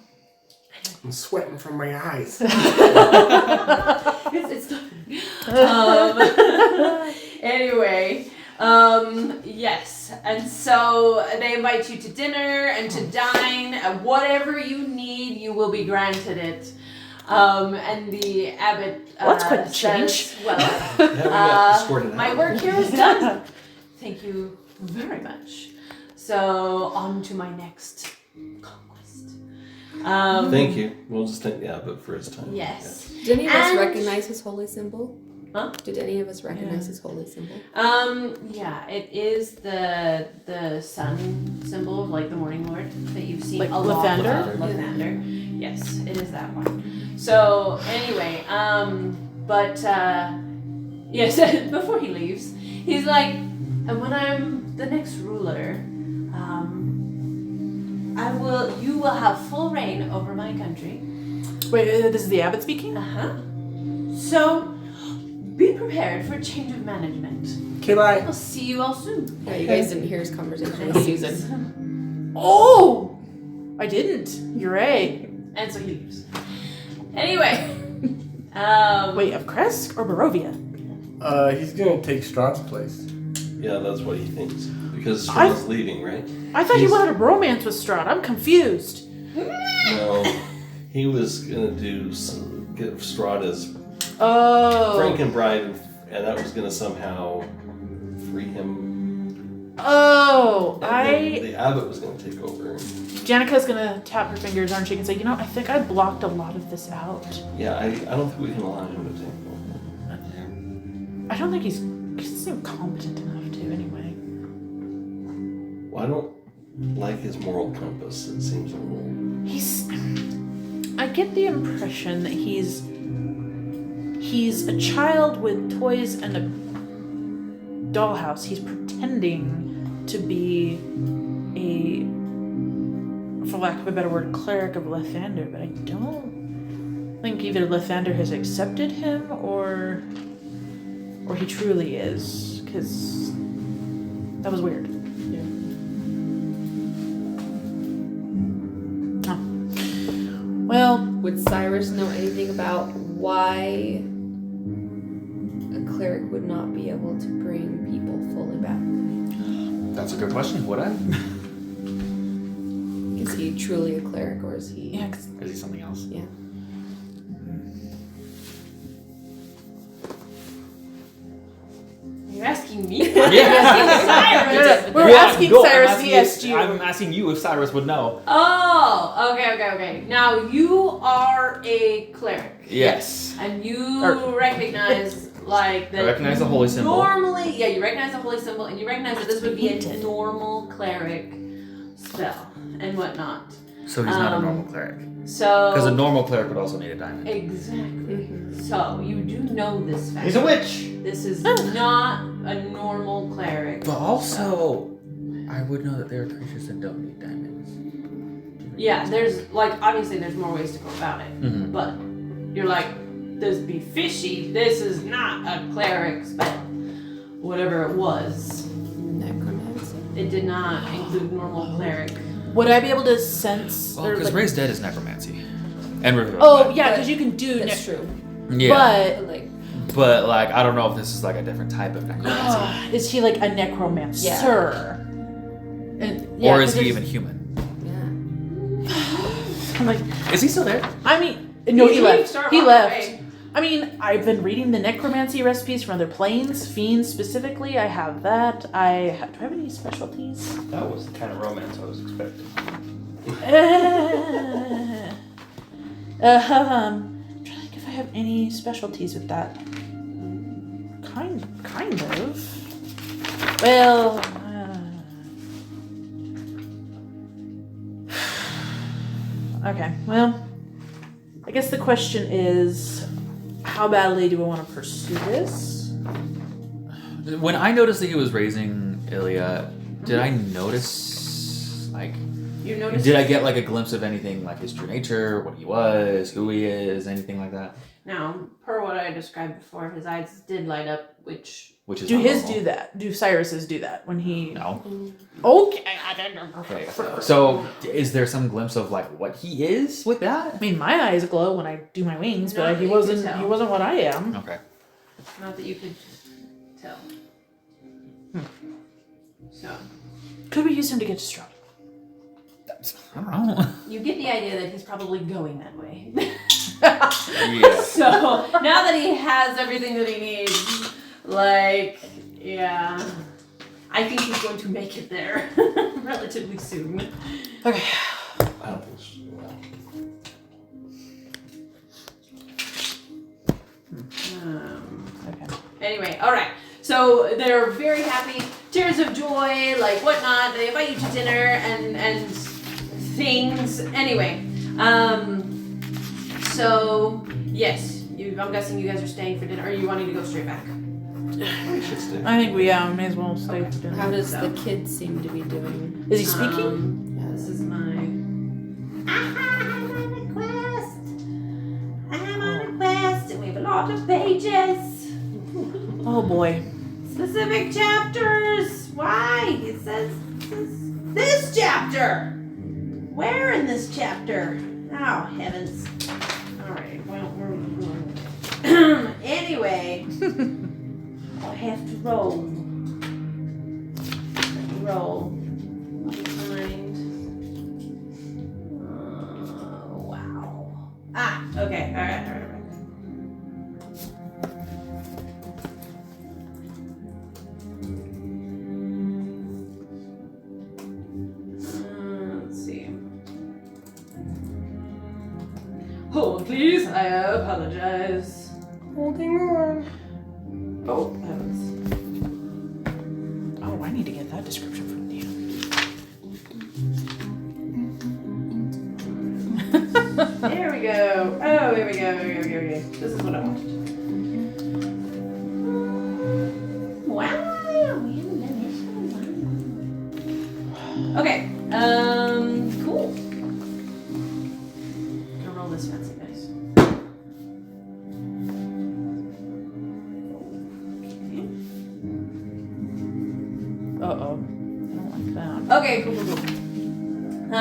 I'm sweating from my eyes. it's anyway, yes, and so they invite you to dinner and to dine, and whatever you need, you will be granted it. And the abbot Let's quit the says, change. well, Yeah, we got escorted my out. work here is done. Thank you very much. So on to my next conquest. Thank you. We'll just take the abbot for his time. Yes. Did any of us And- recognize his holy symbol? Huh? Did any of us recognize his holy symbol? Yeah, it is the sun symbol of like the Morning Lord that you've seen Like a lot. Lathander? Lathander. Yes, it is that one. So anyway, yes, before he leaves, he's like, and when I'm the next ruler, you will have full reign over my country. Wait, this is the abbot speaking? So, be prepared for a change of management. Okay, bye. I'll see you all soon. Yeah, you guys didn't hear his conversation with Susan. Oh! I didn't. You're right. And so he leaves. Anyway. Wait, of Kresk or Barovia? He's gonna take Strahd's place. Yeah, that's what he thinks. Because Strahd's leaving, right? I thought he wanted a romance with Strahd. I'm confused. No. He was gonna give Strahd as Oh. Frankenbride, and that was gonna somehow free him. Oh, And then the abbot was gonna take over. Janica's gonna tap her fingers on her cheek and say, you know, I think I blocked a lot of this out. Yeah, I don't think we can allow him to take over. I don't think he doesn't seem competent enough to, anyway. Well, I don't like his moral compass. It seems a little. I get the impression that he's a child with toys and a dollhouse. He's pretending to be a, for lack of a better word, cleric of Lathander, but I don't think either Lathander has accepted him or he truly is, because that was weird. Well, Would Cyrus know anything about why a cleric would not be able to bring people fully back? That's a good question. Would I? Is he truly a cleric, or is he? yeah, 'cause Is he something else? Yeah. You're asking me? Yeah. we're asking Cyrus, he asked you. I'm asking you if Cyrus would know. Oh, okay. Now, you are a cleric. Yes. And you Or- recognize, like, that. I recognize the holy symbol. Normally, yeah, you recognize the holy symbol, and you recognize that this would be a Painted. normal cleric spell and whatnot. So he's not a normal cleric. So. Because a normal cleric would also need a diamond. Exactly. So, you do know this fact. He's a witch. This is not a normal cleric. But also, I would know that there are creatures that don't need diamonds. Yeah, there's, like, obviously there's more ways to go about it. Mm-hmm. But you're like, this be fishy. This is not a cleric spell. Whatever it was. Necromancy. It did not include normal cleric. would I be able to sense? Well, or, because like, Raised Dead is necromancy. And River. oh, yeah, because you can do. That's true. Yeah. But But like, But, like, I don't know if this is, like, a different type of necromancy. is he like a necromancer? Yeah. And, Or 'cause is he there's- even human? I'm like, Is he still there? I mean, no, he left. Start He walking left. away. I mean, I've been reading the necromancy recipes from other planes, fiends specifically. I have that. Do I have any specialties? That was the kind of romance I was expecting. I'm trying to think if I have any specialties with that. Kind of. Well, okay. Well, I guess the question is, how badly do I want to pursue this? When I noticed that he was raising Ilya, did I notice, like, You notice. did I get, like, a glimpse of anything, like, his true nature, what he was, who he is, anything like that? Now, per what I described before, his eyes did light up, which. Which is Do not his normal. do that? Do Cyrus's do that when he? No. Okay. Okay. So, is there some glimpse of, like, what he is with I that? mean, my eyes glow when I do my wings, Not but that he you could wasn't. tell. He wasn't what I am. Okay. Not that you could tell. So, Could we use him to get to Strahd? I don't know. you get the idea that he's probably going that way. Yeah. So, now that he has everything that he needs, like, yeah. I think he's going to make it there relatively soon. Okay. I don't think so. Okay. Anyway, all right. So they're very happy, tears of joy, like whatnot. They invite you to dinner and things. Anyway, so yes, I'm guessing you guys are staying for dinner. Or are you wanting to go straight back? We should stay. I think we may as well stay for dinner. How does the kid seem to be doing? Is he speaking? Yeah, this is my. I'm on a quest. I'm on a quest, and we have a lot of pages. Oh boy. Specific chapters. Why? It says this chapter. Where in this chapter? Oh heavens! All right. Well, we're anyway. I have to roll. Roll. Behind. Wow. Ah. Okay. All right. Let's see. Hold, please. I apologize. Holding on. Oh, heavens. Oh, I need to get that description from you. There we go. Oh, here we go. Okay. This is what I wanted. Wow. We haven't done this in a while. Okay. Cool. Gonna roll this fancy dice. Uh-oh. I don't like that. Okay, cool. Oh,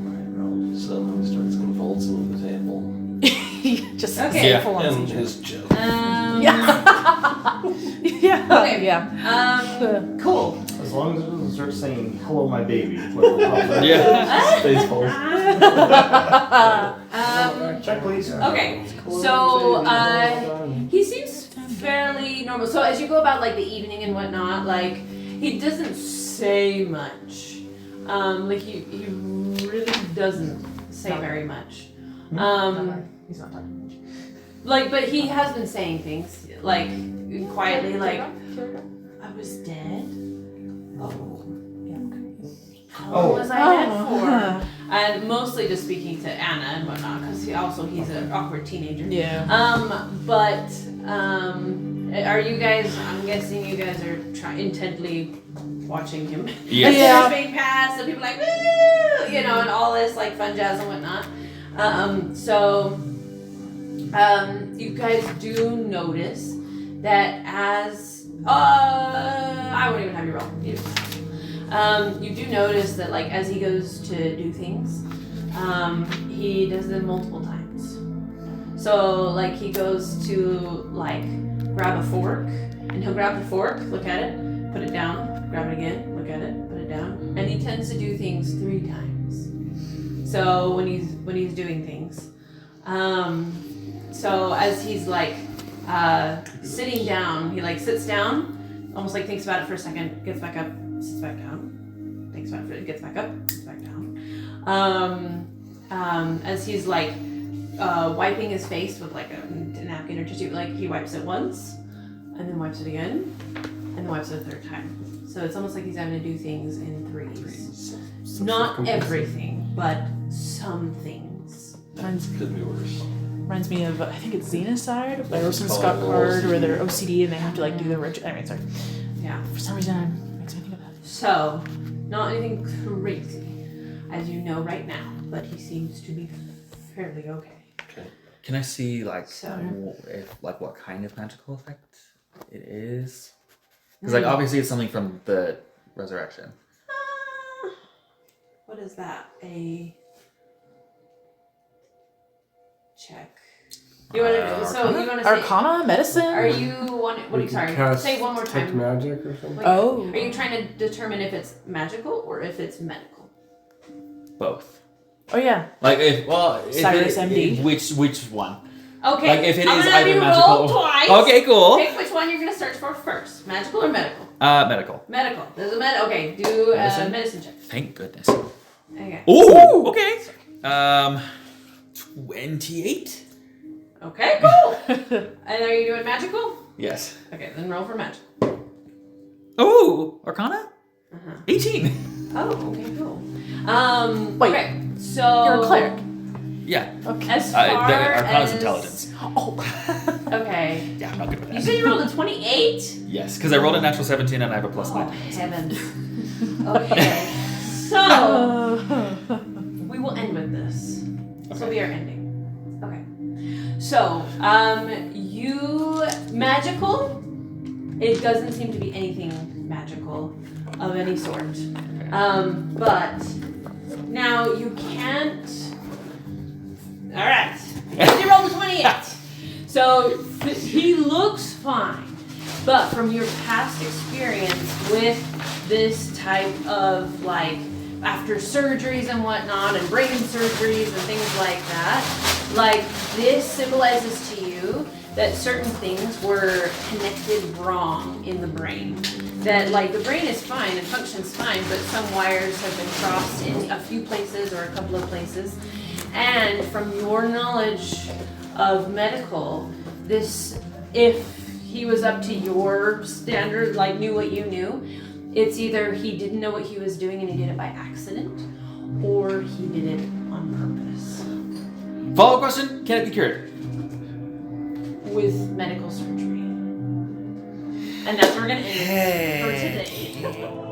I rolled. Suddenly starts convulsing at the table. Just Okay. Yeah. full on And seizure. his joke. Yeah. Okay. Yeah. Cool. As long as it doesn't start saying, hello, my baby. Whatever pops up. Yeah. Space balls. Check, please. Okay, so he seems fairly normal. So as you go about like the evening and whatnot, like he doesn't say much. Like he really doesn't say very much. He's not talking much. Like, but he has been saying things like quietly, like I was dead. Oh. What was I dead for? And mostly just speaking to Anna and whatnot, because he's an awkward teenager. Yeah. Are you guys? I'm guessing you guys are intently watching him. Yes. As Yeah. he's being passed, and people are like woo, and all this like fun jazz and whatnot. You guys do notice that as I won't even have you roll. You do notice that like as he goes to do things, he does them multiple times. So like he goes to like grab a fork, and he'll grab the fork, look at it, put it down, grab it again, look at it, put it down, and he tends to do things 3 times. So when he's doing things, so as he's like sitting down, he like sits down, almost like thinks about it for a second, gets back up, sits back down, thinks about it for gets back up, sits back down. As he's like wiping his face with like a napkin or tissue, like he wipes it once, and then wipes it again, and then wipes it a 3rd time. So it's almost like he's having to do things in 3s. Not everything, but some things. Could be worse. Reminds me of, I think it's Xenocide by Orson Call Scott it Card, Wolves. where they're OCD and they have to like do the rich. Anyway, sorry. Yeah. For some reason, it makes me think of that. So, not anything crazy, as you know right now, but he seems to be fairly okay. Can I see like So- what kind of magical effect it is? Because like obviously it's something from the resurrection. What is that? A check. You want to? So you want to say? Arcana, medicine. Are you want? What are you? Sorry. Cast Say one more detect time. magic or something. Like, Oh. Are you trying to determine if it's magical or if it's medical? Both. Oh yeah. Like if Cyrus MD. Which one? Okay. Like if it I'm is gonna have either you magical. roll twice. Okay, cool. Pick which one you're gonna search for first, magical or medical. Medical. Medical. There's a okay. Do a Medicine? medicine check. Thank goodness. Okay. Ooh. Okay. 28. Okay, cool. And are you doing magical? Yes. Okay, then roll for magic. Oh, Arcana? Uh-huh. 18. Oh, okay, cool. Wait. Okay, so You're a cleric. Yeah. Okay. As far Arcana's as intelligence. Oh. Okay, Yeah, I'm not good with you that. said you rolled a 28. Yes, because I rolled a natural 17 and I have a plus Oh 9. heavens. Okay, so we will end with this. This will be our ending. Okay. So, you magical. It doesn't seem to be anything magical of any sort. But now you can't. All right. You rolled a 28. So he looks fine, but from your past experience with this type of like after surgeries and whatnot and brain surgeries and things like that, like this symbolizes to you that certain things were connected wrong in the brain. That like the brain is fine and functions fine, but some wires have been crossed in a few places or a couple of places. And from your knowledge of medical, this, if he was up to your standard, like knew what you knew, it's either he didn't know what he was doing and he did it by accident, or he did it on purpose. Follow-up question, can it be cured? With medical surgery. And that's where we're gonna end it for today.